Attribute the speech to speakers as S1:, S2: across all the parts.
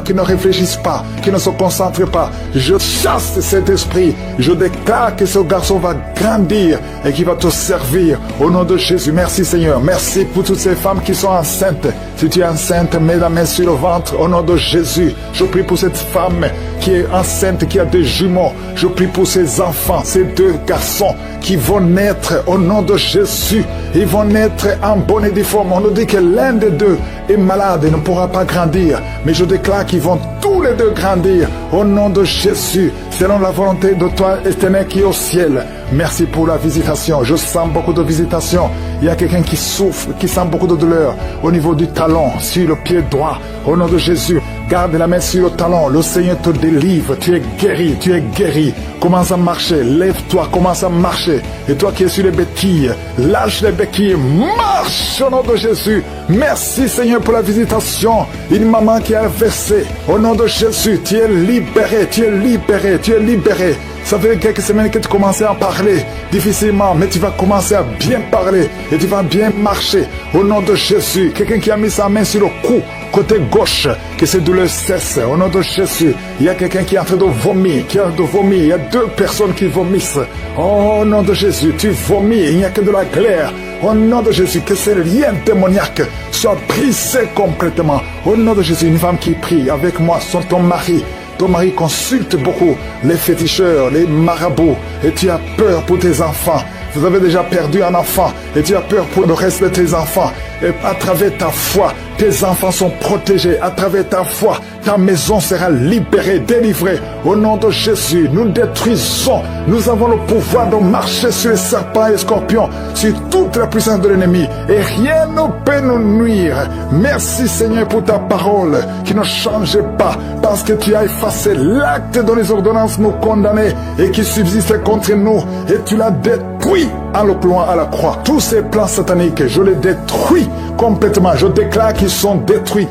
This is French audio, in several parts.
S1: qui ne réfléchissent pas, qui ne se concentrent pas. Je chasse cet esprit. Je déclare que ce garçon va grandir et qu'il va te servir au nom de Jésus. Merci Seigneur. Merci pour toutes ces femmes qui sont enceintes. Si tu es enceinte, mets la main sur le ventre au nom de Jésus. Je prie pour cette femme qui est enceinte, qui a des jumeaux. Je prie pour ces enfants, ces deux garçons qui vont naître au nom de Jésus. Ils vont naître en bonne et due forme. On nous dit que l'un des deux est malade et ne pourra pas grandir. Mais je déclare qu'ils vont tous les deux grandir au nom de Jésus, selon la volonté de toi, Éternel, qui est au ciel. Merci pour la visitation. Je sens beaucoup de visitation. Il y a quelqu'un qui souffre, qui sent beaucoup de douleur au niveau du talon, sur le pied droit. Au nom de Jésus, garde la main sur le talon. Le Seigneur te délivre. Tu es guéri, tu es guéri. Commence à marcher. Lève-toi, commence à marcher. Et toi qui es sur les béquilles, lâche les béquilles. Marche au nom de Jésus. Merci Seigneur pour la visitation. Une maman qui a versé. Au nom de Jésus, tu es libéré, tu es libéré, tu es libéré. Ça fait quelques semaines que tu commençais à parler difficilement, mais tu vas commencer à bien parler et tu vas bien marcher au nom de Jésus. Quelqu'un qui a mis sa main sur le cou, côté gauche, que ces douleurs cessent au nom de Jésus. Il y a quelqu'un qui est en train de vomir, Il y a deux personnes qui vomissent. Au nom de Jésus, tu vomis, il n'y a que de la glaire. Au nom de Jésus, que ces liens démoniaques soient brisés complètement. Au nom de Jésus, une femme qui prie avec moi, sont ton mari. Ton mari consulte beaucoup les féticheurs, les marabouts, et tu as peur pour tes enfants. Vous avez déjà perdu un enfant, et tu as peur pour le reste de tes enfants. Et à travers ta foi, tes enfants sont protégés. À travers ta foi, ta maison sera libérée, délivrée. Au nom de Jésus, nous détruisons. Nous avons le pouvoir de marcher sur les serpents et les scorpions, sur toute la puissance de l'ennemi. Et rien ne peut nous nuire. Merci Seigneur pour ta parole qui ne change pas, parce que tu as effacé l'acte dont les ordonnances nous condamnaient et qui subsistait contre nous. Et tu l'as détruit en le clouant à la croix. Tous ces plans sataniques, je les détruis complètement. Je déclare qu'ils sont détruits,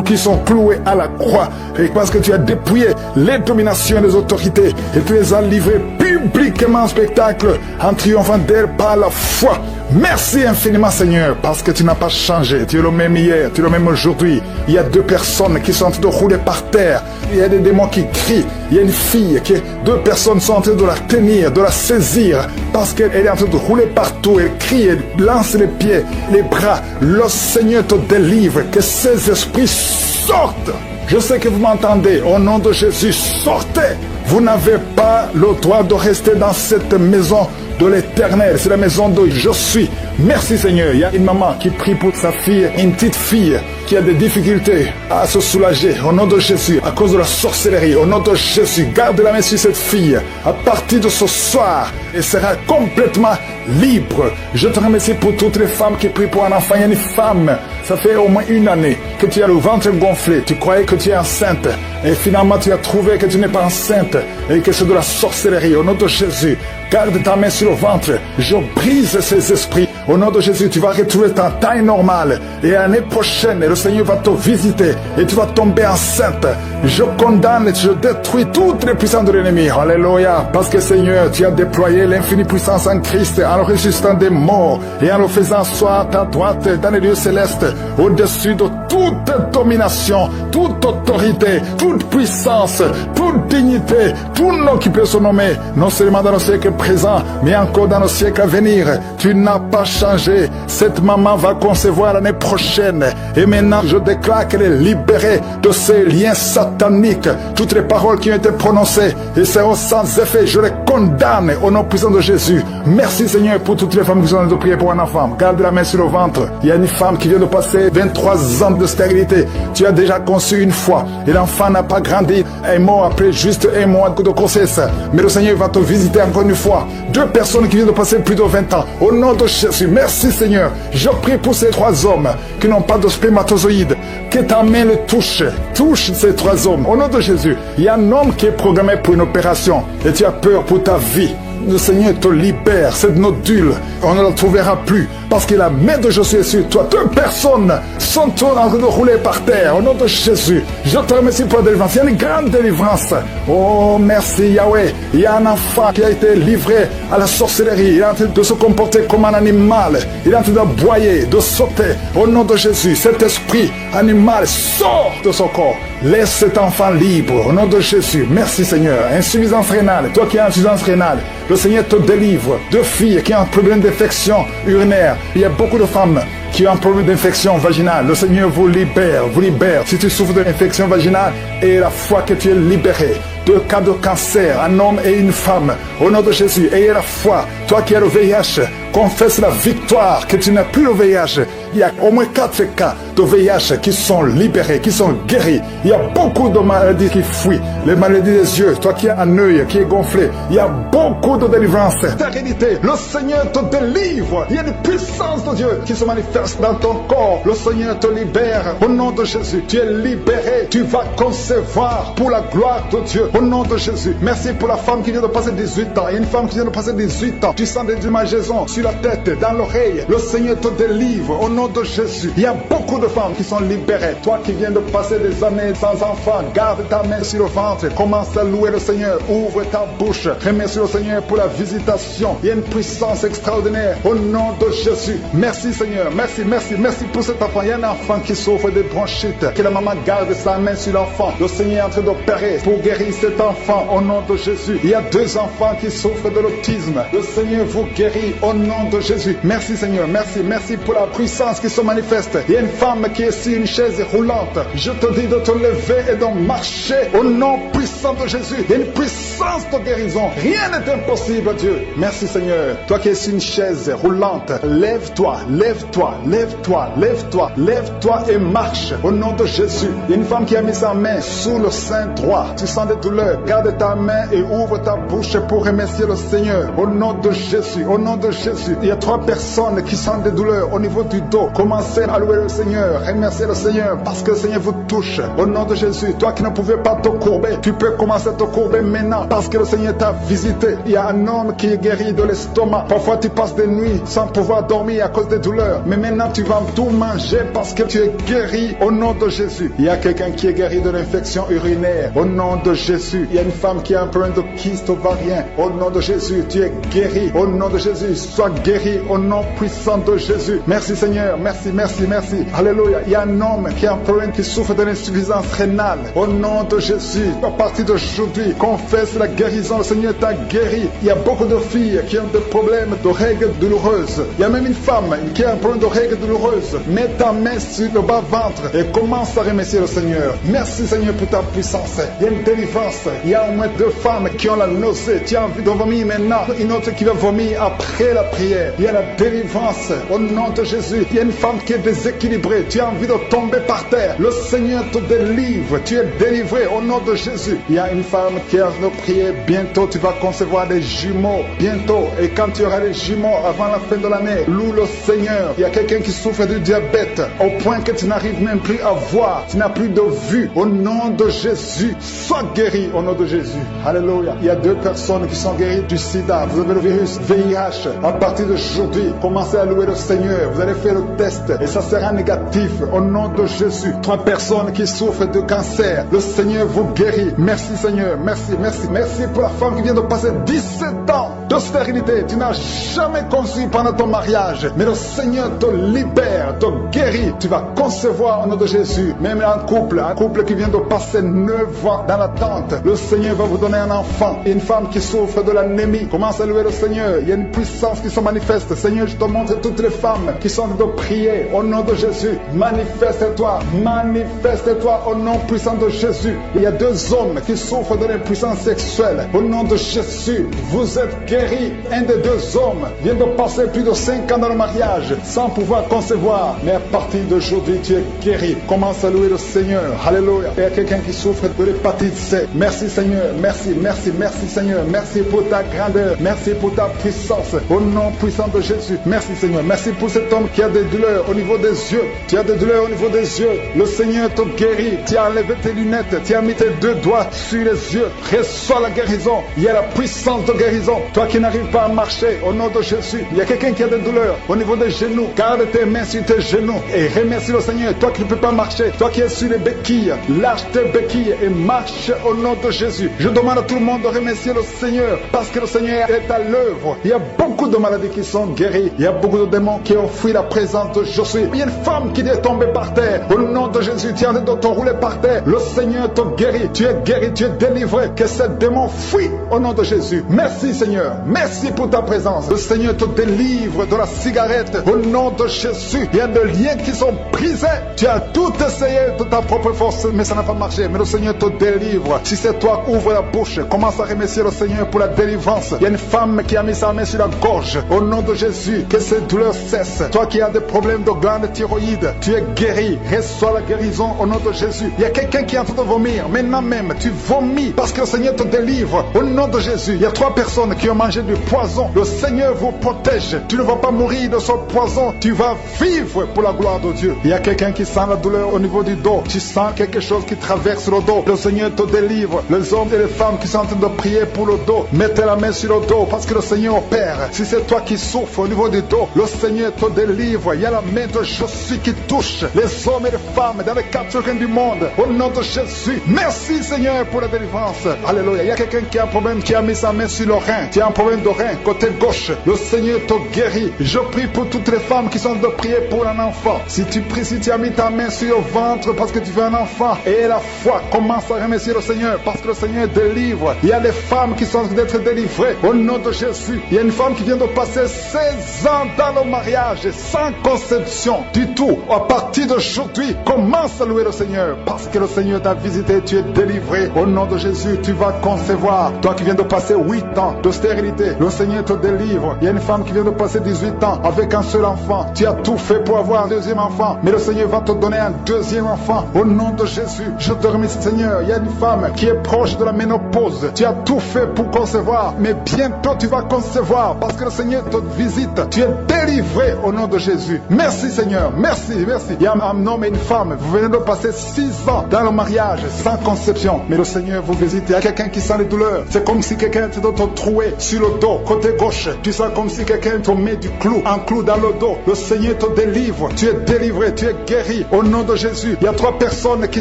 S1: qu'ils sont cloués à la croix. Et parce que tu as dépouillé les dominations et les autorités et tu les as livrés publiquement en spectacle en triomphant d'elles par la foi. Merci infiniment Seigneur, parce que tu n'as pas changé. Tu es le même hier, tu es le même aujourd'hui. Il y a deux personnes qui sont en train de rouler par terre. Il y a des démons qui crient. Il y a une fille deux personnes sont en train de la tenir, de la saisir, parce qu'elle est en train de rouler partout. Elle crie, elle lance les pieds, les bras. Le Seigneur te délivre, que ces esprits sortent. Je sais que vous m'entendez. Au nom de Jésus, sortez. Vous n'avez pas le droit de rester dans cette maison de l'Éternel. C'est la maison de je suis. Merci Seigneur. Il y a une maman qui prie pour sa fille, une petite fille qui a des difficultés à se soulager. Au nom de Jésus, à cause de la sorcellerie. Au nom de Jésus, garde la main sur cette fille. À partir de ce soir, elle sera complètement libre. Je te remercie pour toutes les femmes qui prient pour un enfant. Il y a une femme, ça fait au moins une année que tu as le ventre gonflé. Tu croyais que tu es enceinte. Et finalement, tu as trouvé que tu n'es pas enceinte et que c'est de la sorcellerie. Au nom de Jésus, garde ta main sur le ventre. Je brise ces esprits. Au nom de Jésus, tu vas retrouver ta taille normale. Et l'année prochaine, le Seigneur va te visiter et tu vas tomber enceinte. Je condamne et je détruis toutes les puissances de l'ennemi. Alléluia. Parce que Seigneur, tu as déployé l'infinie puissance en Christ en le ressuscitant des morts et en le faisant asseoir à ta droite dans les lieux célestes, au-dessus de toute domination, toute autorité, toute puissance, toute dignité, tout nom qui peut se nommer, non seulement dans le siècle présent, mais encore dans le siècle à venir. Tu n'as pas changé. Cette maman va concevoir l'année prochaine. Et maintenant, je déclare qu'elle est libérée de ces liens sataniques. Toutes les paroles qui ont été prononcées et seront sans effet, je les condamne au nom puissant de Jésus. Merci Seigneur pour toutes les femmes qui sont en train de prier pour un enfant. Garde la main sur le ventre. Il y a une femme qui vient de passer 23 ans de stérilité. Tu as déjà conçu une fois et l'enfant n'a pas grandi. Elle est mort après juste un mois de grossesse. Mais le Seigneur va te visiter encore une fois. Deux personnes qui viennent de passer plus de 20 ans. Au nom de Jésus, merci Seigneur. Je prie pour ces trois hommes qui n'ont pas de spermatozoïdes. Que ta main le touche. Touche ces trois hommes. Au nom de Jésus, il y a un homme qui est programmé pour une opération et tu as peur pour ta vie. le Seigneur te libère. Cette nodule, on ne la trouvera plus. Parce que la main de Jésus est sur toi. 2 personnes sont en train de rouler par terre. Au nom de Jésus, je te remercie pour la délivrance. Il y a une grande délivrance. Oh, merci Yahweh. Il y a un enfant qui a été livré à la sorcellerie. Il est en train de se comporter comme un animal. Il est en train d'aboyer, de sauter. Au nom de Jésus, cet esprit animal sort de son corps. Laisse cet enfant libre. Au nom de Jésus. Merci Seigneur. Insuffisance rénale. Toi qui as insuffisance rénale, le Seigneur te délivre. 2 filles qui ont un problème d'infection urinaire. Il y a beaucoup de femmes qui ont un problème d'infection vaginale. Le Seigneur vous libère, vous libère. Si tu souffres d'infection vaginale, et la foi que tu es libéré. 2 cas de cancer, un homme et une femme. Au nom de Jésus, ayez la foi. Toi qui as le VIH, confesse la victoire, que tu n'as plus le VIH. Il y a au moins 4 cas de VIH qui sont libérés, qui sont guéris. Il y a beaucoup de maladies qui fuient. Les maladies des yeux, toi qui as un œil qui est gonflé. Il y a beaucoup de délivrance. Sérénité, le Seigneur te délivre. Il y a une puissance de Dieu qui se manifeste dans ton corps. Le Seigneur te libère. Au nom de Jésus, tu es libéré. Tu vas concevoir pour la gloire de Dieu. Au nom de Jésus, merci pour la femme qui vient de passer 18 ans. Il y a une femme qui vient de passer 18 ans. Tu sens des démangeaisons sur la tête, dans l'oreille. Le Seigneur te délivre. Au nom de Jésus, il y a beaucoup de femmes qui sont libérées. Toi qui viens de passer des années sans enfant, garde ta main sur le ventre. Commence à louer le Seigneur. Ouvre ta bouche. Remercie le Seigneur pour la visitation. Il y a une puissance extraordinaire. Au nom de Jésus. Merci Seigneur. Merci, merci, merci pour cet enfant. Il y a un enfant qui souffre de bronchite. Que la maman garde sa main sur l'enfant. Le Seigneur est en train d'opérer pour guérir cet enfant au nom de Jésus. Il y a 2 enfants qui souffrent de l'autisme. Le Seigneur vous guérit au nom de Jésus. Merci Seigneur. Merci, merci pour la puissance qui se manifeste. Il y a une femme qui est sur une chaise roulante. Je te dis de te lever et de marcher au nom puissant de Jésus. Il y a une puissance de guérison. Rien n'est impossible à Dieu. Merci Seigneur. Toi qui es sur une chaise roulante, lève-toi, lève-toi, lève-toi, lève-toi, lève-toi et marche au nom de Jésus. Il y a une femme qui a mis sa main sous le sein droit. Tu sens des douleurs. Garde ta main et ouvre ta bouche pour remercier le Seigneur. Au nom de Jésus, au nom de Jésus. Il y a 3 personnes qui sentent des douleurs au niveau du dos. Commencez à louer le Seigneur. Remerciez le Seigneur parce que le Seigneur vous touche. Au nom de Jésus, toi qui ne pouvais pas te courber, tu peux commencer à te courber maintenant parce que le Seigneur t'a visité. Il y a un homme qui est guéri de l'estomac. Parfois tu passes des nuits sans pouvoir dormir à cause des douleurs. Mais maintenant tu vas tout manger parce que tu es guéri au nom de Jésus. Il y a quelqu'un qui est guéri de l'infection urinaire. Au nom de Jésus. Il y a une femme qui a un problème de kyste ovarien. Au nom de Jésus, tu es guéri. Au nom de Jésus, sois guéri au nom puissant de Jésus. Merci Seigneur. Merci, merci, merci. Alléluia. Il y a un homme qui a un problème qui souffre de l'insuffisance rénale. Au nom de Jésus, à partir d'aujourd'hui, confesse la guérison. Le Seigneur t'a guéri. Il y a beaucoup de filles qui ont des problèmes de règles douloureuses. Il y a même une femme qui a un problème de règles douloureuses. Mets ta main sur le bas-ventre et commence à remercier le Seigneur. Merci Seigneur pour ta puissance. Il y a une délivrance. Il y a au moins 2 femmes qui ont la nausée. Tu as envie de vomir maintenant. Une autre qui va vomir après la prière. Il y a la délivrance au nom de Jésus. Il y a une femme qui est déséquilibrée. Tu as envie de tomber par terre. Le Seigneur te délivre. Tu es délivré au nom de Jésus. Il y a une femme qui a envie de prier. Bientôt tu vas concevoir des jumeaux. Bientôt. Et quand tu auras les jumeaux avant la fin de l'année, loue le Seigneur. Il y a quelqu'un qui souffre du diabète au point que tu n'arrives même plus à voir. Tu n'as plus de vue. Au nom de Jésus, sois guéri au nom de Jésus. Alléluia. Il y a 2 personnes qui sont guéries du sida. Vous avez le virus VIH. À partir d'aujourd'hui, commencez à louer le Seigneur. Vous allez faire le test et ça sera négatif au nom de Jésus. 3 personnes qui souffrent de cancer. Le Seigneur vous guérit. Merci Seigneur. Merci, merci. Merci pour la femme qui vient de passer 17 ans de stérilité. Tu n'as jamais conçu pendant ton mariage. Mais le Seigneur te libère, te guérit. Tu vas concevoir au nom de Jésus. Même un couple qui vient de passer 9 ans dans l'attente. Le Seigneur va vous donner un enfant. Une femme qui souffre de l'anémie. Commence à louer le Seigneur. Il y a une puissance qui se manifeste. Seigneur, je te montre toutes les femmes qui sont de prier au nom de Jésus. Manifeste-toi. Manifeste-toi au nom puissant de Jésus. Il y a 2 hommes qui souffrent de l'impuissance sexuelle. Au nom de Jésus, vous êtes guéris. Un des 2 hommes vient de passer plus de 5 ans dans le mariage sans pouvoir concevoir. Mais à partir d'aujourd'hui, tu es guéri. Commence à louer le Seigneur. Alléluia. Il y a quelqu'un qui souffre de l'hépatite C. Merci Seigneur. Merci, merci, merci Seigneur. Merci pour ta grandeur. Merci pour ta puissance. Au nom nom puissant de Jésus. Merci Seigneur. Merci pour cet homme qui a des douleurs au niveau des yeux. Tu as des douleurs au niveau des yeux. Le Seigneur te guérit. Tu as enlevé tes lunettes. Tu as mis tes 2 doigts sur les yeux. Reçois la guérison. Il y a la puissance de guérison. Toi qui n'arrives pas à marcher, au nom de Jésus. Il y a quelqu'un qui a des douleurs au niveau des genoux. Garde tes mains sur tes genoux et remercie le Seigneur. Toi qui ne peux pas marcher, toi qui es sur les béquilles, lâche tes béquilles et marche au nom de Jésus. Je demande à tout le monde de remercier le Seigneur parce que le Seigneur est à l'œuvre. Il y a beaucoup de maladies qui sont guéries. Il y a beaucoup de démons qui ont fui la présence de Josué. Il y a une femme qui est tombée par terre. Au nom de Jésus, tu es en train de te rouler par terre. Le Seigneur te guérit. Tu es guéri, tu es délivré. Que ce démon fuit au nom de Jésus. Merci Seigneur. Merci pour ta présence. Le Seigneur te délivre de la cigarette. Au nom de Jésus, il y a des liens qui sont brisés. Tu as tout essayé de ta propre force, mais ça n'a pas marché. Mais le Seigneur te délivre. Si c'est toi, ouvre la bouche. Commence à remercier le Seigneur pour la délivrance. Il y a une femme qui a mis sa main sur la gorge. Au nom de Jésus, que ces douleurs cessent. Toi qui as des problèmes de glande thyroïde, tu es guéri. Reçois la guérison au nom de Jésus. Il y a quelqu'un qui est en train de vomir. Maintenant même, tu vomis parce que le Seigneur te délivre. Au nom de Jésus, il y a 3 personnes qui ont mangé du poison. Le Seigneur vous protège. Tu ne vas pas mourir de ce poison. Tu vas vivre pour la gloire de Dieu. Il y a quelqu'un qui sent la douleur au niveau du dos. Tu sens quelque chose qui traverse le dos. Le Seigneur te délivre. Les hommes et les femmes qui sont en train de prier pour le dos, mettez la main sur le dos parce que le Seigneur opère. Si c'est toi qui souffres au niveau du dos, le Seigneur te délivre. Il y a la main de Jésus qui touche les hommes et les femmes dans les 4 coins du monde. Au nom de Jésus. Merci Seigneur pour la délivrance. Alléluia. Il y a quelqu'un qui a un problème, qui a mis sa main sur le rein. Tu as un problème de rein, côté gauche. Le Seigneur te guérit. Je prie pour toutes les femmes qui sont en train de prier pour un enfant. Si tu pries, si tu as mis ta main sur le ventre parce que tu veux un enfant, et la foi, commence à remercier le Seigneur parce que le Seigneur délivre. Il y a des femmes qui sont en train d'être délivrées au nom de Jésus. Il y a une femme qui vient de passer 16 ans dans le mariage sans conception du tout. À partir d'aujourd'hui, commence à louer le Seigneur parce que le Seigneur t'a visité, tu es délivré. Au nom de Jésus, tu vas concevoir. Toi qui viens de passer 8 ans de stérilité, le Seigneur te délivre. Il y a une femme qui vient de passer 18 ans avec un seul enfant. Tu as tout fait pour avoir un deuxième enfant, mais le Seigneur va te donner un deuxième enfant. Au nom de Jésus, je te remercie Seigneur. Il y a une femme qui est proche de la ménopause. Tu as tout fait pour concevoir, mais bientôt tu vas concevoir parce que le Seigneur te visite. Tu es délivré au nom de Jésus. Merci Seigneur, merci, merci. Il y a un homme et une femme, vous venez de passer 6 ans dans le mariage sans conception, mais le Seigneur vous visite. Il y a quelqu'un qui sent les douleurs. C'est comme si quelqu'un te troué sur le dos, côté gauche. Tu sens comme si quelqu'un te met du clou, un clou dans le dos. Le Seigneur te délivre. Tu es délivré, tu es guéri au nom de Jésus. Il y a 3 personnes qui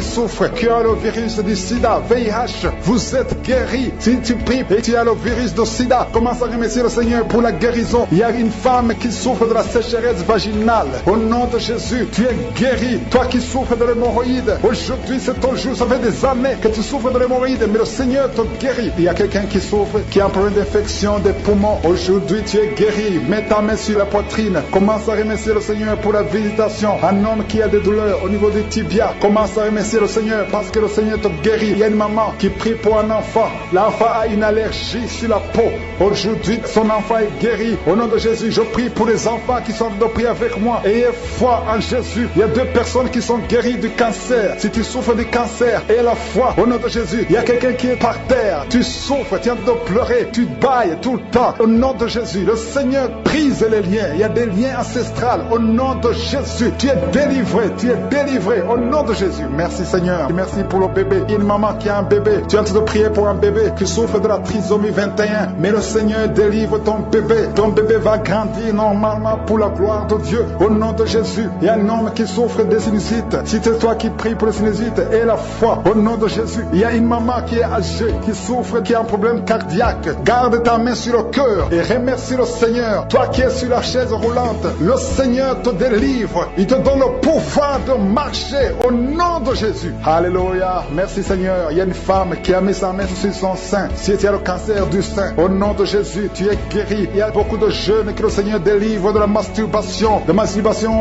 S1: souffrent, qui ont le virus du sida, VIH. Vous êtes guéris. Si tu pries et tu as le virus du sida, commence à remercier le Seigneur pour la guérison. Il y a une femme qui souffre de la sécheresse vaginale. Au nom de Jésus, tu es guéri. Toi qui souffres de l'hémorroïde, aujourd'hui c'est ton jour. Ça fait des années que tu souffres de l'hémorroïde, mais le Seigneur te guérit. Il y a quelqu'un qui souffre, qui a un problème d'infection des poumons. Aujourd'hui tu es guéri. Mets ta main sur la poitrine. Commence à remercier le Seigneur pour la visitation. Un homme qui a des douleurs au niveau du tibia, commence à remercier le Seigneur parce que le Seigneur te guérit. Il y a une maman qui prie pour un enfant. L'enfant a une allergie sur la peau. Aujourd'hui, son enfant est guéri. Au nom de Jésus, je prie pour les enfants qui sont de prier avec moi. Ayez foi en Jésus. Il y a 2 personnes qui sont guéries du cancer. Si tu souffres du cancer, aie la foi. Au nom de Jésus, il y a quelqu'un qui est par terre. Tu souffres, tu es en train de pleurer, tu bailles tout le temps. Au nom de Jésus, le Seigneur brise les liens. Il y a des liens ancestrales. Au nom de Jésus, tu es délivré, tu es délivré. Au nom de Jésus, merci Seigneur. Merci pour le bébé. Il y a une maman qui a un bébé. Tu es en train de prier pour un bébé qui souffre de la trisomie 21. Mais le Seigneur délivre ton bébé. Ton bébé va grandir normalement pour la gloire de Dieu. Au nom de Jésus, il y a un homme qui souffre de sinusite. Si c'est toi qui pries pour le sinusite, aie la foi. Au nom de Jésus, il y a une maman qui est âgée, qui souffre, qui a un problème cardiaque. Garde ta main sur le cœur et remercie le Seigneur. Toi qui es sur la chaise roulante, le Seigneur te délivre. Il te donne le pouvoir de marcher au nom de Jésus. Alléluia. Merci Seigneur. Il y a une femme qui a mis sa main sur son sein. Si tu as le cancer du sein, au nom de Jésus, tu es guéri. Il y a beaucoup de jeunes que le Seigneur délivre de la masturbation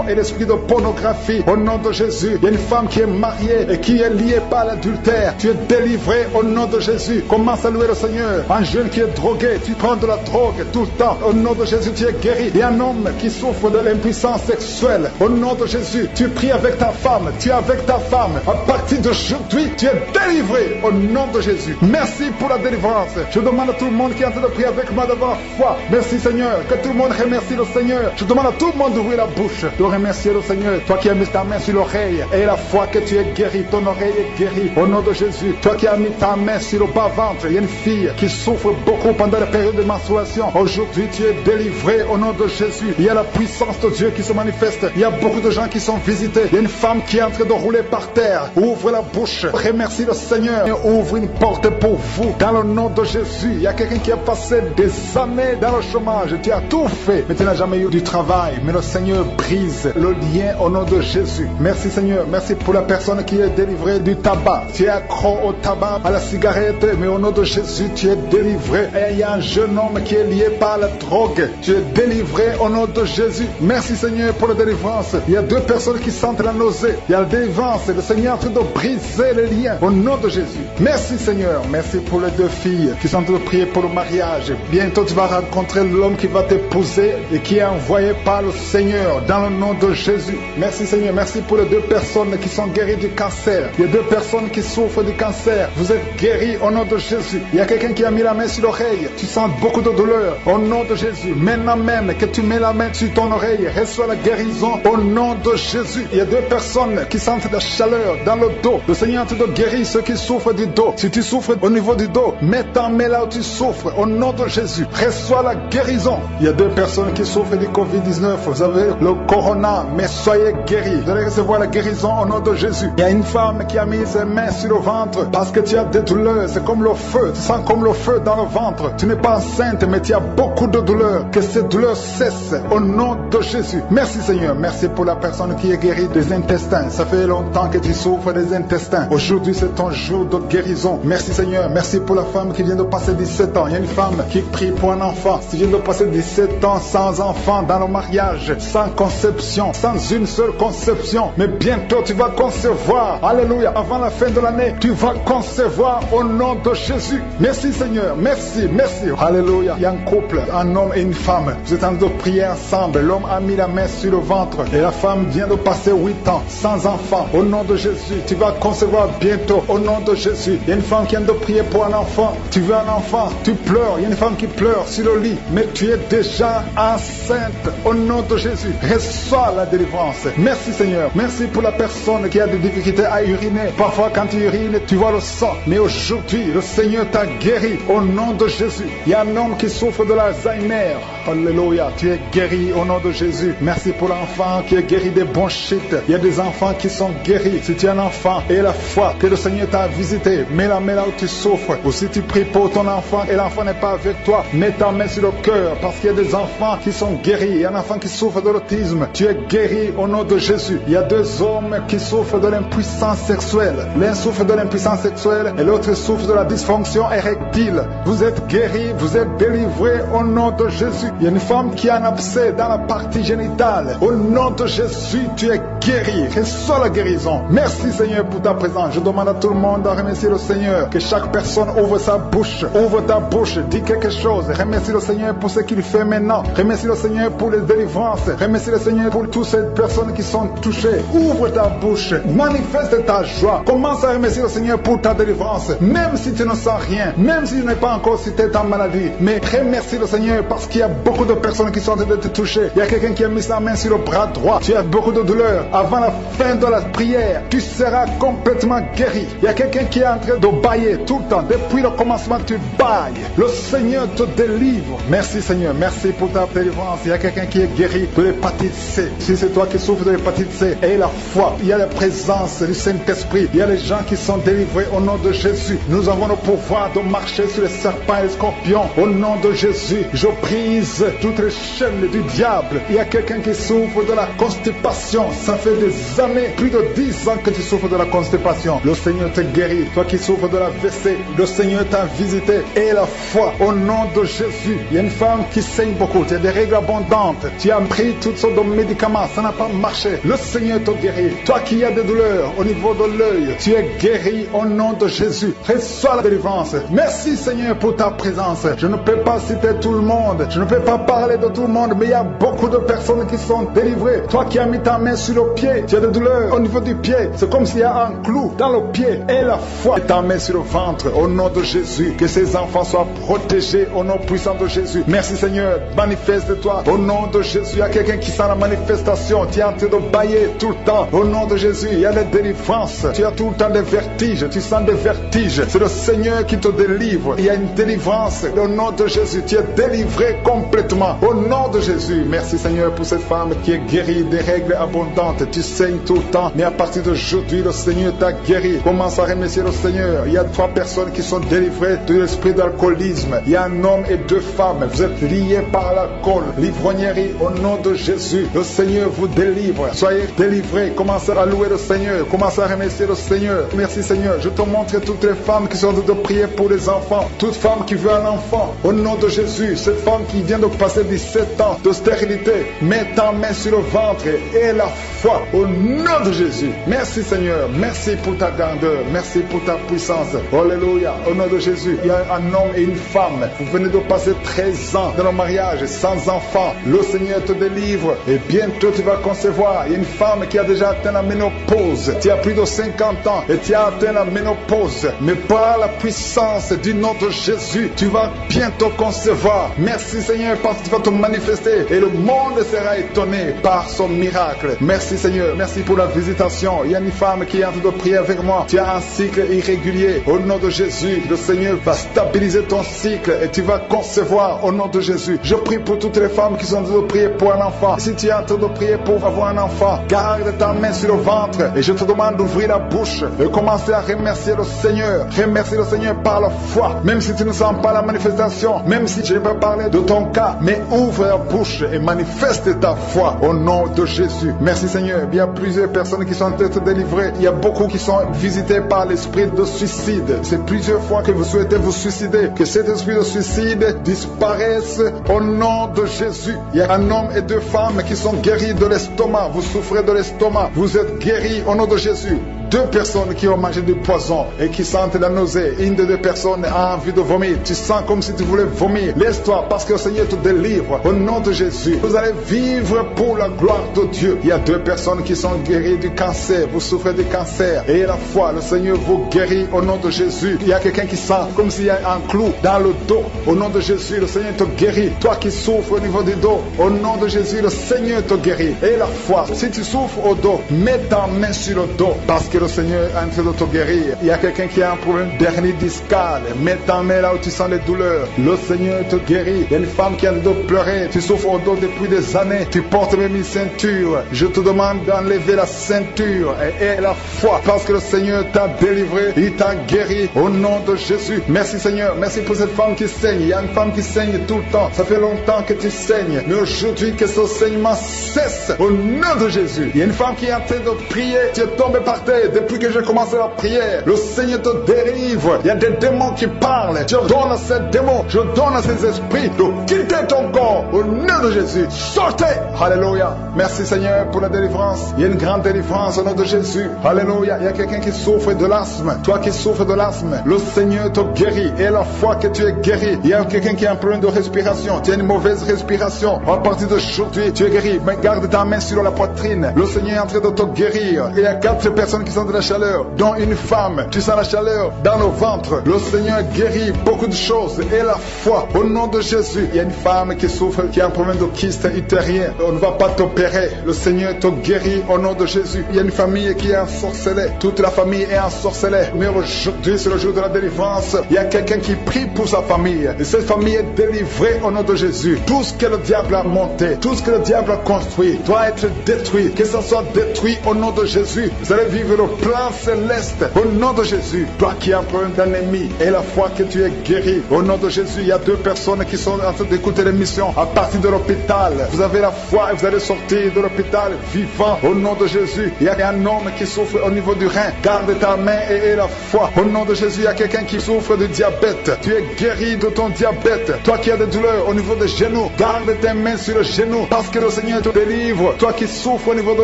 S1: et l'esprit de pornographie. Au nom de Jésus, il y a une femme qui est mariée et qui est liée par l'adultère. Tu es délivré au nom de Jésus. Commence à louer le Seigneur. Un jeune qui est drogué, tu prends de la drogue tout le temps. Au nom de Jésus, tu es es guéri. Il y a un homme qui souffre de l'impuissance sexuelle. Au nom de Jésus, tu pries avec ta femme. Tu es avec ta femme. À partir d'aujourd'hui, tu es délivré. Au nom de Jésus. Merci pour la délivrance. Je demande à tout le monde qui est en train de prier avec moi devant la foi. Merci Seigneur. Que tout le monde remercie le Seigneur. Je demande à tout le monde d'ouvrir la bouche, de remercier le Seigneur. Toi qui as mis ta main sur l'oreille et la foi que tu es guéri. Ton oreille est guérie. Au nom de Jésus. Toi qui as mis ta main sur le bas-ventre. Il y a une fille qui souffre beaucoup pendant la période de menstruation. Aujourd'hui, tu es délivré au nom de Jésus. Il y a la puissance de Dieu qui se manifeste. Il y a beaucoup de gens qui sont visités. Il y a une femme qui est en train de rouler par terre. Ouvre la bouche. Remercie le Seigneur. Et ouvre une porte pour vous. Dans le nom de Jésus. Il y a quelqu'un qui a passé des années dans le chômage. Tu as tout fait, mais tu n'as jamais eu du travail. Mais le Seigneur brise le lien au nom de Jésus. Merci Seigneur. Merci pour la personne qui est délivrée du tabac. Tu es accro au tabac, à la cigarette, mais au nom de Jésus, tu es délivré. Et il y a un jeune homme qui est lié par la drogue. Tu es délivré au nom de Jésus. Merci Seigneur pour la délivrance. Il y a 2 personnes qui sentent la nausée. Il y a la délivrance. Le Seigneur est en train de briser les liens au nom de Jésus. Merci Seigneur. Merci pour les 2 filles qui sont en train de prier pour le mariage. Bientôt tu vas rencontrer l'homme qui va t'épouser et qui est envoyé par le Seigneur dans le nom de Jésus. Merci Seigneur. Merci pour les 2 personnes qui sont guéries du cancer. Il y a 2 personnes qui souffrent du cancer. Vous êtes guéris au nom de Jésus. Il y a quelqu'un qui a mis la main sur l'oreille. Tu sens beaucoup de douleur au nom de Jésus. Maintenant même que tu mets la main sur ton oreille, reçois la guérison au nom de Jésus. Il y a 2 personnes qui sentent la chaleur dans le dos. Le Seigneur te guérit ceux qui souffrent du dos. Si tu souffres au niveau du dos, mets ta main là où tu souffres au nom de Jésus. Reçois la guérison. Il y a 2 personnes qui souffrent du Covid-19. Vous avez le corona, mais soyez guéris. Vous allez recevoir la guérison au nom de Jésus. Il y a une femme qui a mis ses mains sur le ventre parce que tu as des douleurs. C'est comme le feu. Tu sens comme le feu dans le ventre. Tu n'es pas enceinte, mais tu as beaucoup de douleurs. Que ces douleurs cessent au nom de Jésus. Merci Seigneur. Merci pour la personne qui est guérie des intestins. Ça fait longtemps que tu souffres des intestins. Aujourd'hui, c'est ton jour de guérison. Merci Seigneur. Merci pour la femme qui vient de passer 17 ans. Il y a une femme qui prie pour un enfant. Tu viens de passer 17 ans sans enfant dans le mariage, sans conception, sans une seule conception. Mais bientôt, tu vas concevoir. Alléluia. Avant la fin de l'année, tu vas concevoir au nom de Jésus. Merci Seigneur. Merci, merci. Alléluia. Il y a un couple, un homme et une femme. Vous êtes en train de prier ensemble. L'homme a mis la main sur le ventre et la femme vient de passer 8 ans sans enfant. Au nom de Jésus, tu vas concevoir bientôt. Au nom de Jésus. Il y a une femme qui vient de prier pour un enfant. Tu veux un enfant, tu pleures. Il y a une femme qui pleure sur le lit, mais tu es déjà enceinte. Au nom de Jésus, reçois la délivrance. Merci Seigneur. Merci pour la personne qui a des difficultés à uriner. Parfois quand tu urines, tu vois le sang. Mais aujourd'hui, le Seigneur t'a guéri. Au nom de Jésus. Il y a un homme qui souffre de l'Alzheimer. Alléluia. Tu es guéri au nom de Jésus. Merci pour l'enfant qui est guéri des bronchites. Il y a des enfants qui sont guéris. Si tu es un enfant et la foi que le Seigneur t'a visité, mets la main là où tu souffres. Ou si tu pries pour ton enfant et l'enfant n'est pas avec toi, mets ta main sur le cœur parce qu'il y a des enfants qui sont guéris. Il y a un enfant qui souffre de l'autisme. Tu es guéri au nom de Jésus. Il y a 2 hommes qui souffrent de l'impuissance sexuelle. L'un souffre de l'impuissance sexuelle et l'autre souffre de la dysfonction érectile. Vous êtes guéris, vous êtes délivrés au nom de Jésus. Il y a une femme qui a un abcès dans la partie génitale. Au nom de Jésus, tu es guéri. Reçois la guérison. Merci Seigneur pour ta présence. Je demande à tout le monde de remercier le Seigneur. Que chaque personne ouvre sa bouche. Ouvre ta bouche. Dis quelque chose. Remercie le Seigneur pour ce qu'il fait maintenant. Remercie le Seigneur pour les délivrances. Remercie le Seigneur pour toutes ces personnes qui sont touchées. Ouvre ta bouche. Manifeste ta joie. Commence à remercier le Seigneur pour ta délivrance. Même si tu ne sens rien. Même si tu n'es pas encore cité ta maladie. Mais remercie le Seigneur parce qu'il y a beaucoup de personnes qui sont en train de te toucher. Il y a quelqu'un qui a mis sa main sur le bras droit. Tu as beaucoup de douleur. Avant la fin de la prière, tu seras complètement guéri. Il y a quelqu'un qui est en train de bailler tout le temps. Depuis le commencement, tu bailles. Le Seigneur te délivre. Merci Seigneur. Merci pour ta délivrance. Il y a quelqu'un qui est guéri de l'hépatite C. Si c'est toi qui souffres de l'hépatite C, aie la foi. Il y a la présence du Saint-Esprit. Il y a les gens qui sont délivrés au nom de Jésus. Nous avons le pouvoir de marcher sur les serpents et les scorpions. Au nom de Jésus, je brise toutes les chaînes du diable. Il y a quelqu'un qui souffre de la constipation. Ça fait des années, plus de 10 ans que tu souffres de la constipation. Le Seigneur te guérit. Toi qui souffres de la WC, le Seigneur t'a visité. Et la foi au nom de Jésus. Il y a une femme qui saigne beaucoup. Tu as des règles abondantes. Tu as pris toutes sortes de médicaments. Ça n'a pas marché. Le Seigneur te guérit. Toi qui as des douleurs au niveau de l'œil, tu es guéri au nom de Jésus. Reçois la délivrance. Merci Seigneur pour ta présence. Je ne peux pas citer tout le monde. Je ne peux pas parlé de tout le monde, mais il y a beaucoup de personnes qui sont délivrées. Toi qui as mis ta main sur le pied, tu as des douleurs au niveau du pied. C'est comme s'il y a un clou dans le pied. Et la foi, et ta main sur le ventre. Au nom de Jésus, que ces enfants soient protégés au nom puissant de Jésus. Merci Seigneur, manifeste-toi. Au nom de Jésus, il y a quelqu'un qui sent la manifestation. Tu es en train de bailler tout le temps. Au nom de Jésus, il y a des délivrances. Tu as tout le temps des vertiges. Tu sens des vertiges. C'est le Seigneur qui te délivre. Il y a une délivrance. Au nom de Jésus, tu es délivré complètement. Au nom de Jésus, merci Seigneur pour cette femme qui est guérie des règles abondantes. Tu saignes tout le temps, mais à partir d'aujourd'hui, le Seigneur t'a guéri. Commence à remercier le Seigneur. Il y a 3 personnes qui sont délivrées de l'esprit d'alcoolisme. Il y a un homme et 2 femmes. Vous êtes liés par l'alcool, l'ivrognerie. Au nom de Jésus, le Seigneur vous délivre. Soyez délivrés. Commencez à louer le Seigneur. Commencez à remercier le Seigneur. Merci Seigneur. Je te montre toutes les femmes qui sont en train de prier pour les enfants. Toute femme qui veut un enfant. Au nom de Jésus, cette femme qui vient de passer 17 ans de stérilité, mets ta main sur le ventre et la foi. Au nom de Jésus. Merci Seigneur. Merci pour ta grandeur. Merci pour ta puissance. Alléluia. Au nom de Jésus, il y a un homme et une femme. Vous venez de passer 13 ans dans le mariage sans enfant. Le Seigneur te délivre et bientôt tu vas concevoir. Il y a une femme qui a déjà atteint la ménopause. Tu as plus de 50 ans et tu as atteint la ménopause. Mais par la puissance du nom de Jésus, tu vas bientôt concevoir. Merci Seigneur parce que tu vas te manifester et le monde sera étonné par son miracle. Merci Seigneur. Merci pour la visitation. Il y a une femme qui est en train de prier avec moi. Tu as un cycle irrégulier. Au nom de Jésus, le Seigneur va stabiliser ton cycle et tu vas concevoir au nom de Jésus. Je prie pour toutes les femmes qui sont en train de prier pour un enfant. Si tu es en train de prier pour avoir un enfant, garde ta main sur le ventre et je te demande d'ouvrir la bouche et commencer à remercier le Seigneur. Remercier le Seigneur par la foi. Même si tu ne sens pas la manifestation, même si je n'ai pas parlé de ton cas, mais ouvre la bouche et manifeste ta foi au nom de Jésus. Merci Seigneur. Il y a plusieurs personnes qui sont en train de délivrer. Il y a beaucoup qui sont visités par l'esprit de suicide. C'est plusieurs fois que vous souhaitez vous suicider. Que cet esprit de suicide disparaisse au nom de Jésus. Il y a un homme et 2 femmes qui sont guéris de l'estomac. Vous souffrez de l'estomac. Vous êtes guéris au nom de Jésus. 2 personnes qui ont mangé du poison et qui sentent la nausée. Une des 2 personnes a envie de vomir. Tu sens comme si tu voulais vomir. Laisse-toi parce que le Seigneur te délivre. Au nom de Jésus, vous allez vivre pour la gloire de Dieu. Il y a 2 personnes qui sont guéries du cancer. Vous souffrez du cancer. Et la foi, le Seigneur vous guérit au nom de Jésus. Il y a quelqu'un qui sent comme s'il y a un clou dans le dos. Au nom de Jésus, le Seigneur te guérit. Toi qui souffres au niveau du dos, au nom de Jésus, le Seigneur te guérit. Et la foi, si tu souffres au dos, mets ta main sur le dos parce que le Seigneur est en train de te guérir. Il y a quelqu'un qui a un problème d'hernie discale. Mets ta main là où tu sens les douleurs. Le Seigneur te guérit. Il y a une femme qui a le dos pleurer. Tu souffres au dos depuis des années. Tu portes même une ceinture. Je te demande d'enlever la ceinture et la foi parce que le Seigneur t'a délivré. Il t'a guéri au nom de Jésus. Merci Seigneur. Merci pour cette femme qui saigne. Il y a une femme qui saigne tout le temps. Ça fait longtemps que tu saignes. Mais aujourd'hui que ce saignement cesse au nom de Jésus. Il y a une femme qui est en train de prier. Tu es tombé par terre depuis que j'ai commencé la prière. Le Seigneur te délivre. Il y a des démons qui parlent. Je donne à ces démons, je donne à ces esprits de quitter ton corps au nom de Jésus. Sortez. Alléluia. Merci Seigneur pour la délivrance. Il y a une grande délivrance au nom de Jésus. Alléluia. Il y a quelqu'un qui souffre de l'asthme. Toi qui souffres de l'asthme, le Seigneur te guérit. Et la foi que tu es guéri. Il y a quelqu'un qui a un problème de respiration. Tu as une mauvaise respiration. À partir d'aujourd'hui, tu es guéri. Mais garde ta main sur la poitrine. Le Seigneur est en train de te guérir. Il y a 4 personnes qui sont de la chaleur, dont une femme. Tu sens la chaleur dans le ventre. Le Seigneur guérit beaucoup de choses. Et la foi, au nom de Jésus. Il y a une femme qui souffre, qui a un problème de kyste utérien. On ne va pas t'opérer. Le Seigneur te guérit au nom de Jésus. Il y a une famille qui est ensorcelée. Toute la famille est ensorcelée. Mais aujourd'hui, c'est le jour de la délivrance. Il y a quelqu'un qui prie pour sa famille. Et cette famille est délivrée au nom de Jésus. Tout ce que le diable a monté, tout ce que le diable a construit, doit être détruit. Que ça soit détruit au nom de Jésus. Vous allez vivre le plan céleste au nom de Jésus. Toi qui as un problème d'ennemi et la foi que tu es guéri au nom de Jésus. Il y a 2 personnes qui sont en train d'écouter l'émission à partir de l'hôpital. Vous avez la foi et vous allez sortir de l'hôpital vivant au nom de Jésus. Il y a un homme qui souffre au niveau du rein. Garde ta main et la foi au nom de Jésus. Il y a quelqu'un qui souffre de diabète. Tu es guéri de ton diabète. Toi qui as des douleurs au niveau des genoux, garde tes mains sur le genou parce que le Seigneur te délivre. Toi qui souffres au niveau de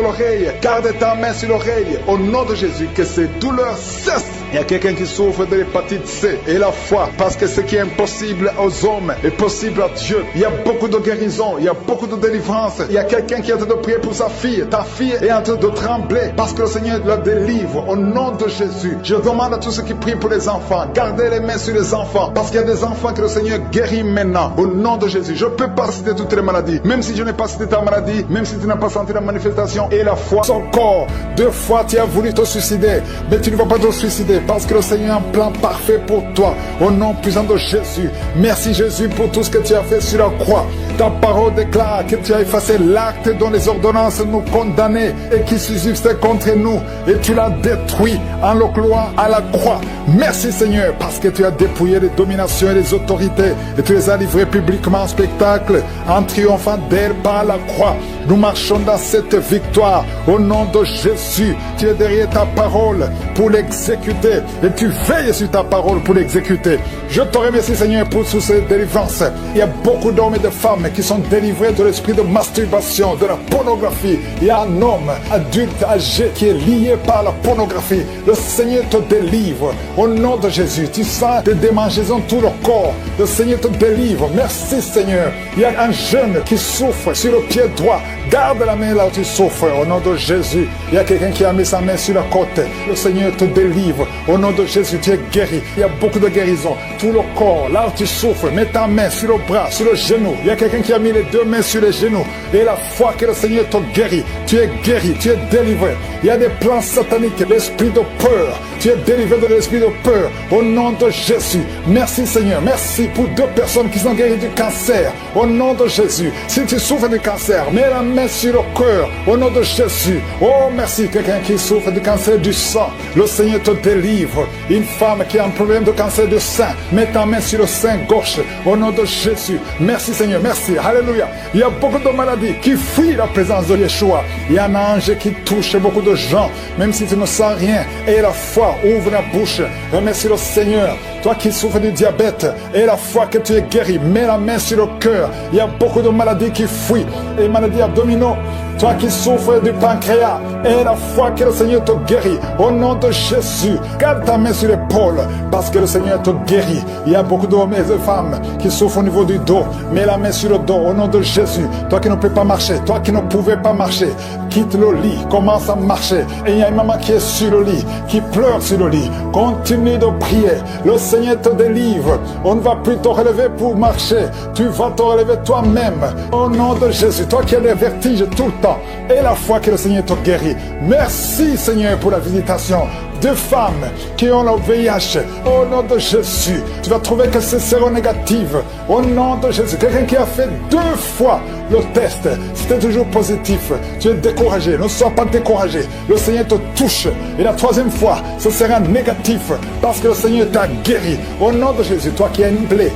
S1: l'oreille, garde ta main sur l'oreille au nom de Jésus. Que ces douleurs cessent Il y a quelqu'un qui souffre de l'hépatite C et la foi, parce que ce qui est impossible aux hommes est possible à Dieu. Il y a beaucoup de guérison, il y a beaucoup de délivrance. Il y a quelqu'un qui est en train de prier pour sa fille. Ta fille est en train de trembler parce que le Seigneur la délivre au nom de Jésus. Je demande à tous ceux qui prient pour les enfants, gardez les mains sur les enfants, parce qu'il y a des enfants que le Seigneur guérit maintenant au nom de Jésus. Je ne peux pas citer toutes les maladies, même si je n'ai pas cité ta maladie, même si tu n'as pas senti la manifestation et la foi. Son corps, 2 fois tu as voulu te suicider, mais tu ne vas pas te suicider parce que le Seigneur a un plan parfait pour toi au nom puissant de Jésus. Merci Jésus pour tout ce que tu as fait sur la croix. Ta parole déclare que tu as effacé l'acte dont les ordonnances nous condamnaient et qui subsistait contre nous, et tu l'as détruit en le clouant à la croix. Merci Seigneur, parce que tu as dépouillé les dominations et les autorités et tu les as livrées publiquement en spectacle en triomphant d'elles par la croix. Nous marchons dans cette victoire au nom de Jésus. Tu es derrière ta parole pour l'exécuter et tu veilles sur ta parole pour l'exécuter. Je te remercie Seigneur pour toutes ces délivrances. Il y a beaucoup d'hommes et de femmes qui sont délivrés de l'esprit de masturbation, de la pornographie. Il y a un homme adulte âgé qui est lié par la pornographie. Le Seigneur te délivre au nom de Jésus. Tu sens des démangeaisons tout le corps. Le Seigneur te délivre. Merci Seigneur. Il y a un jeune qui souffre sur le pied droit. Garde la main là où tu souffres au nom de Jésus. Il y a quelqu'un qui a mis sa main sur la côte. Le Seigneur te délivre au nom de Jésus. Tu es guéri. Il y a beaucoup de guérison. Tout le corps, là où tu souffres, mets ta main sur le bras, sur le genou. Il y a quelqu'un qui a mis les 2 mains sur les genoux. Et la foi que le Seigneur te guérit. Tu es guéri, tu es délivré. Il y a des plans sataniques, l'esprit de peur. Tu es délivré de l'esprit de peur au nom de Jésus. Merci Seigneur. Merci pour 2 personnes qui sont guéries du cancer au nom de Jésus. Si tu souffres du cancer, mets la main sur le cœur au nom de Jésus. Oh merci. Quelqu'un qui souffre du cancer du sang, le Seigneur te délivre. Une femme qui a un problème de cancer du sein, mets ta main sur le sein gauche au nom de Jésus. Merci Seigneur. Merci. Alléluia. Il y a beaucoup de maladies qui fuient la présence de Yeshua. Il y a un ange qui touche beaucoup de gens, même si tu ne sens rien. Et la foi, ouvre la bouche. Remercie le Seigneur. Toi qui souffres du diabète, et la foi que tu es guéri, mets la main sur le cœur. Il y a beaucoup de maladies qui fuient, et maladies abdominaux. Toi qui souffres du pancréas, et la foi que le Seigneur te guérit, au nom de Jésus, garde ta main sur l'épaule, parce que le Seigneur te guérit. Il y a beaucoup d'hommes et de femmes qui souffrent au niveau du dos. Mets la main sur le dos, au nom de Jésus. Toi qui ne peux pas marcher, toi qui ne pouvais pas marcher, quitte le lit, commence à marcher. Et il y a une maman qui est sur le lit, qui pleure sur le lit. Continue de prier. Le Seigneur te délivre. On ne va plus te relever pour marcher. Tu vas te relever toi-même. Au nom de Jésus. Toi qui as des vertiges tout le temps. Et la foi que le Seigneur te guérit. Merci Seigneur pour la visitation. 2 femmes qui ont le VIH. Au nom de Jésus. Tu vas trouver que c'est séronégatif. Au nom de Jésus. Quelqu'un qui a fait 2 fois le test. C'était toujours positif. Tu es découragé. Ne sois pas découragé. Le Seigneur te touche. Et la 3e fois, ce sera négatif. Parce que le Seigneur t'a guéri. Au nom de Jésus. Toi qui as une plaie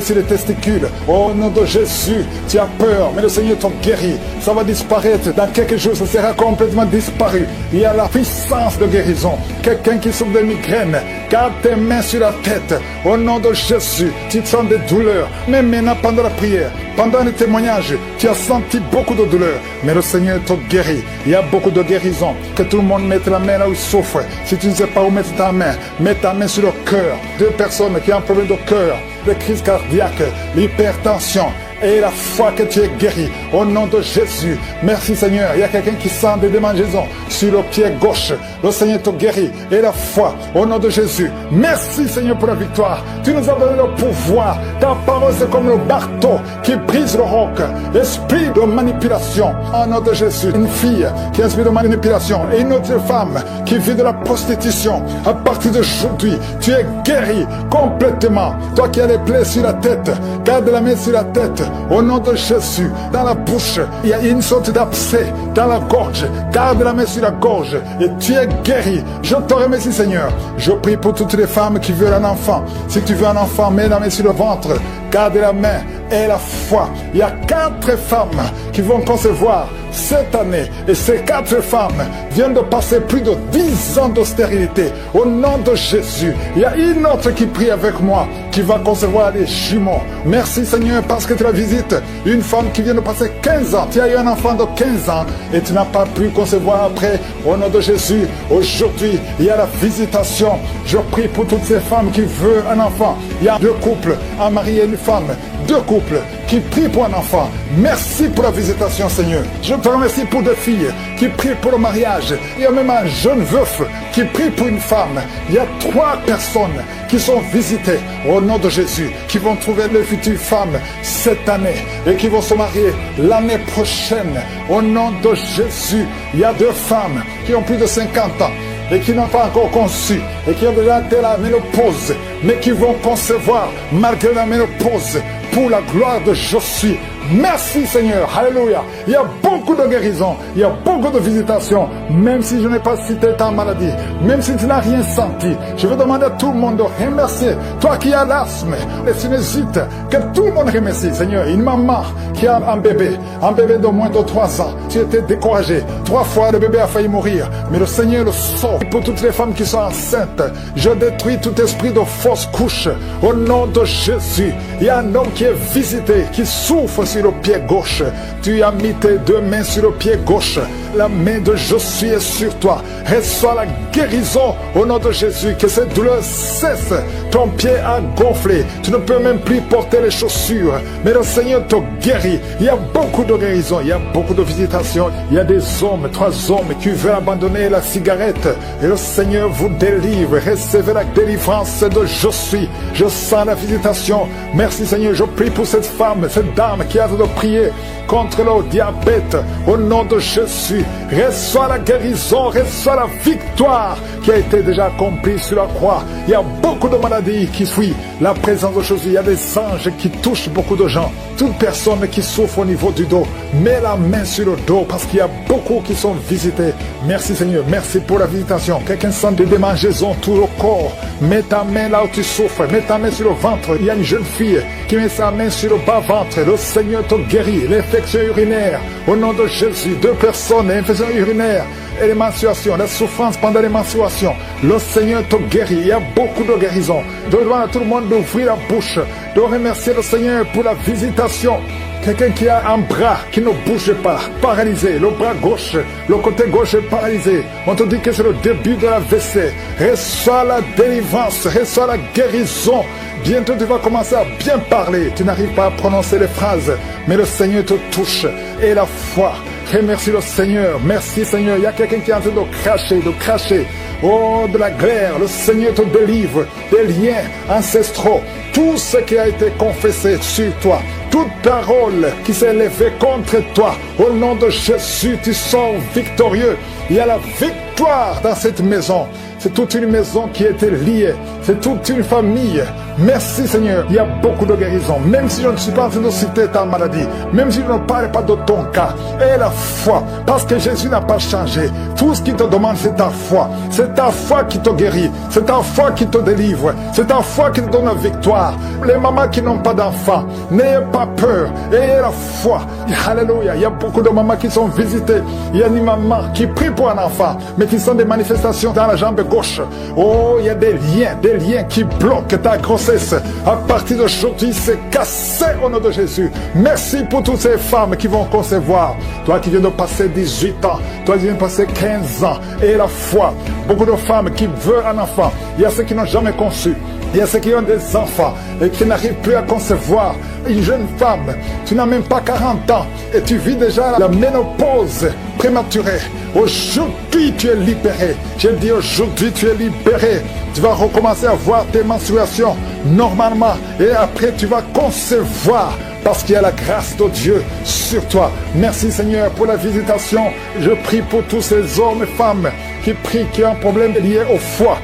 S1: sur les testicules. Au nom de Jésus. Tu as peur. Mais le Seigneur te guérit. Ça va disparaître. Dans quelques jours, ça sera complètement disparu. Il y a la puissance de guérison. Quelqu'un qui souffre de migraine, garde tes mains sur la tête. Au nom de Jésus, tu sens des douleurs. Mais maintenant, pendant la prière, pendant le témoignage, tu as senti beaucoup de douleurs. Mais le Seigneur te guérit. Il y a beaucoup de guérison. Que tout le monde mette la main là où il souffre. Si tu ne sais pas où mettre ta main, mets ta main sur le cœur. 2 personnes qui ont un problème de cœur, de crise cardiaque, l'hypertension. Et la foi que tu es guéri au nom de Jésus. Merci Seigneur. Il y a quelqu'un qui sent des démangeaisons sur le pied gauche. Le Seigneur te guérit. Et la foi au nom de Jésus. Merci Seigneur pour la victoire. Tu nous as donné le pouvoir. Ta parole c'est comme le marteau qui brise le roc. Esprit de manipulation. Au nom de Jésus. Une fille qui a un esprit de manipulation. Et une autre femme qui vit de la prostitution. À partir d'aujourd'hui, tu es guéri complètement. Toi qui as les plaies sur la tête, garde la main sur la tête. Au nom de Jésus, dans la bouche, il y a une sorte d'abcès dans la gorge. Garde la main sur la gorge et tu es guéri. Je te remercie Seigneur. Je prie pour toutes les femmes qui veulent un enfant. Si tu veux un enfant, mets la main sur le ventre. Garde la main et la foi. Il y a 4 femmes qui vont concevoir cette année. Et ces 4 femmes viennent de passer plus de 10 ans d'austérité. Au nom de Jésus, il y a une autre qui prie avec moi, qui va concevoir des jumeaux. Merci Seigneur, parce que tu la visites. Une femme qui vient de passer 15 ans. Tu as eu un enfant de 15 ans et tu n'as pas pu concevoir après. Au nom de Jésus, aujourd'hui, il y a la visitation. Je prie pour toutes ces femmes qui veulent un enfant. Il y a 2 couples, un mari et une femme. 2 couples qui prient pour un enfant. Merci pour la visitation, Seigneur. Je te remercie pour 2 filles qui prient pour le mariage. Il y a même un jeune veuf qui prie pour une femme. Il y a 3 personnes qui sont visitées au nom de Jésus, qui vont trouver leur future femme cette année et qui vont se marier l'année prochaine. Au nom de Jésus, il y a 2 femmes qui ont plus de 50 ans et qui n'ont pas encore conçu et qui ont déjà atteint la ménopause, mais qui vont concevoir malgré la ménopause pour la gloire de Je suis. Merci Seigneur, alléluia. Il y a beaucoup de guérisons, il y a beaucoup de visitations, même si je n'ai pas cité ta maladie, même si tu n'as rien senti. Je veux demander à tout le monde de remercier, toi qui as l'asthme, les sinusites, que tout le monde remercie Seigneur. Une maman qui a un bébé de moins de 3 ans, tu étais découragé, 3 fois le bébé a failli mourir, mais le Seigneur le sauve. Pour toutes les femmes qui sont enceintes, je détruis tout esprit de fausse couche au nom de Jésus. Il y a un homme qui est visité, qui souffre sur le pied gauche. Tu as mis tes 2 mains sur le pied gauche. La main de Je suis est sur toi. Reçois la guérison au nom de Jésus. Que cette douleur cesse. Ton pied a gonflé. Tu ne peux même plus porter les chaussures. Mais le Seigneur te guérit. Il y a beaucoup de guérison. Il y a beaucoup de visitations. Il y a des hommes, 3 hommes qui veulent abandonner la cigarette. Et le Seigneur vous délivre. Recevez la délivrance de Je suis. Je sens la visitation. Merci Seigneur. Je prie pour cette femme, cette dame qui a de prier contre le diabète au nom de Jésus. Reçois la guérison, reçois la victoire qui a été déjà accomplie sur la croix. Il y a beaucoup de maladies qui fuient la présence de Jésus. Il y a des anges qui touchent beaucoup de gens. Toute personne qui souffre au niveau du dos, mets la main sur le dos parce qu'il y a beaucoup qui sont visités. Merci Seigneur, merci pour la visitation. Quelqu'un sent des démangeaisons tout le corps, mets ta main là où tu souffres, mets ta main sur le ventre. Il y a une jeune fille qui met sa main sur le bas-ventre. Le Seigneur te guérit. L'infection urinaire, au nom de Jésus. 2 personnes, l'infection urinaire et les menstruations, la souffrance pendant les menstruations. Le Seigneur te guérit. Il y a beaucoup de guérisons. Je demande à tout le monde d'ouvrir la bouche, de remercier le Seigneur pour la visitation. Quelqu'un qui a un bras qui ne bouge pas, paralysé, le bras gauche, le côté gauche est paralysé. On te dit que c'est le début de la WC. Reçois la délivrance, reçois la guérison. Bientôt tu vas commencer à bien parler. Tu n'arrives pas à prononcer les phrases, mais le Seigneur te touche. Et la foi, remercie le Seigneur. Merci Seigneur. Il y a quelqu'un qui est en train de cracher. Oh, de la glaire, le Seigneur te délivre des liens ancestraux. Tout ce qui a été confessé sur toi, toute parole qui s'est élevée contre toi, au nom de Jésus, tu sors victorieux. Il y a la victoire dans cette maison. C'est toute une maison qui a été liée. C'est toute une famille. Merci Seigneur. Il y a beaucoup de guérisons. Même si je ne suis pas en train de citer ta maladie, même si je ne parle pas de ton cas, et la foi, parce que Jésus n'a pas changé. Tout ce qu'il te demande, c'est ta foi. C'est ta foi qui te guérit. C'est ta foi qui te délivre. C'est ta foi qui te donne la victoire. Les mamans qui n'ont pas d'enfants, n'ayez pas peur. Ayez la foi. Alléluia. Il y a beaucoup de mamans qui sont visitées. Il y a une maman qui prie pour un enfant, mais qui sont des manifestations dans la jambe gauche. Oh, il y a des liens qui bloquent ta grossesse. À partir d'aujourd'hui, c'est cassé au nom de Jésus. Merci pour toutes ces femmes qui vont concevoir. Toi qui viens de passer 18 ans, toi qui viens de passer 15 ans, et la foi. Beaucoup de femmes qui veulent un enfant. Il y a ceux qui n'ont jamais conçu. Il y a ceux qui ont des enfants et qui n'arrivent plus à concevoir. Une jeune femme, tu n'as même pas 40 ans et tu vis déjà la ménopause prématurée. Aujourd'hui, tu es libéré. J'ai dit aujourd'hui, tu es libéré. Tu vas recommencer à voir tes menstruations normalement et après, tu vas concevoir. Parce qu'il y a la grâce de Dieu sur toi. Merci Seigneur pour la visitation. Je prie pour tous ces hommes et femmes qui prient, qui ont un problème lié au foie.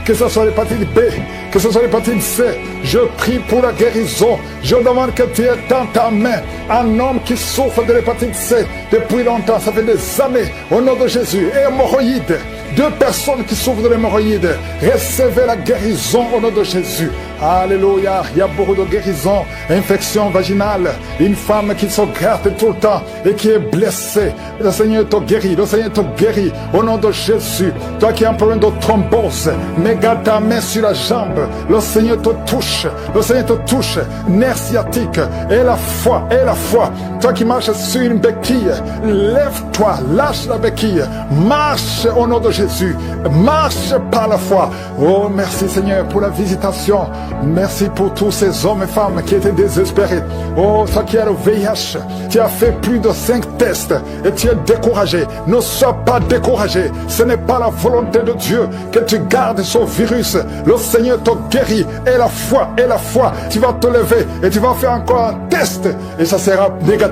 S1: Que ce soit l'hépatite B, que ce soit l'hépatite C, je prie pour la guérison. Je demande que tu aies dans ta main un homme qui souffre de l'hépatite C depuis longtemps, ça fait des années, au nom de Jésus. Et hémorroïdes, 2 personnes qui souffrent de l'hémorroïde, recevez la guérison au nom de Jésus. Alléluia. Il y a beaucoup de guérisons, infections vaginales. Une femme qui se gratte tout le temps et qui est blessée. Le Seigneur te guérit. Le Seigneur te guérit. Au nom de Jésus. Toi qui as un problème de thrombose, mets ta main sur la jambe. Le Seigneur te touche. Le Seigneur te touche. Nerf sciatique. Et la foi. Et la foi. Toi qui marches sur une béquille, lève-toi. Lâche la béquille. Marche au nom de Jésus. Marche par la foi. Oh, merci Seigneur pour la visitation. Merci pour tous ces hommes et femmes qui étaient désespérés. Oh, toi qui as le VIH, tu as fait plus de 5 tests et tu es découragé. Ne sois pas découragé. Ce n'est pas la volonté de Dieu que tu gardes ce virus. Le Seigneur te guérit. Et la foi, tu vas te lever et tu vas faire encore un test et ça sera négatif.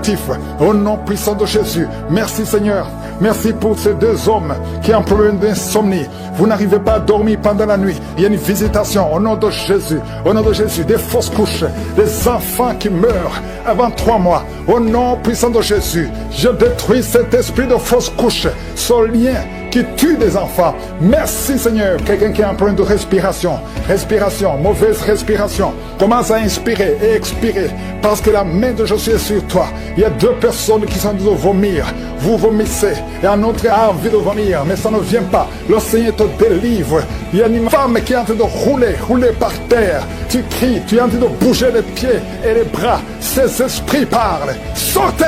S1: Au nom puissant de Jésus. Merci Seigneur. Merci pour ces 2 hommes qui ont un problème d'insomnie. Vous n'arrivez pas à dormir pendant la nuit. Il y a une visitation au nom de Jésus. Au nom de Jésus, des fausses couches, des enfants qui meurent avant 3 mois. Au nom puissant de Jésus, je détruis cet esprit de fausses couches, ce lien qui tue des enfants. Merci Seigneur. Quelqu'un qui a un problème de respiration, mauvaise respiration, commence à inspirer et expirer parce que la main de Jésus est sur toi. Il y a 2 personnes qui sont en train de vomir. Vous vomissez et un autre a envie de vomir, mais ça ne vient pas. Le Seigneur te délivre. Il y a une femme qui est en train de rouler par terre. Tu cries, tu es en train de bouger les pieds et les bras. Ces esprits parlent. Sortez!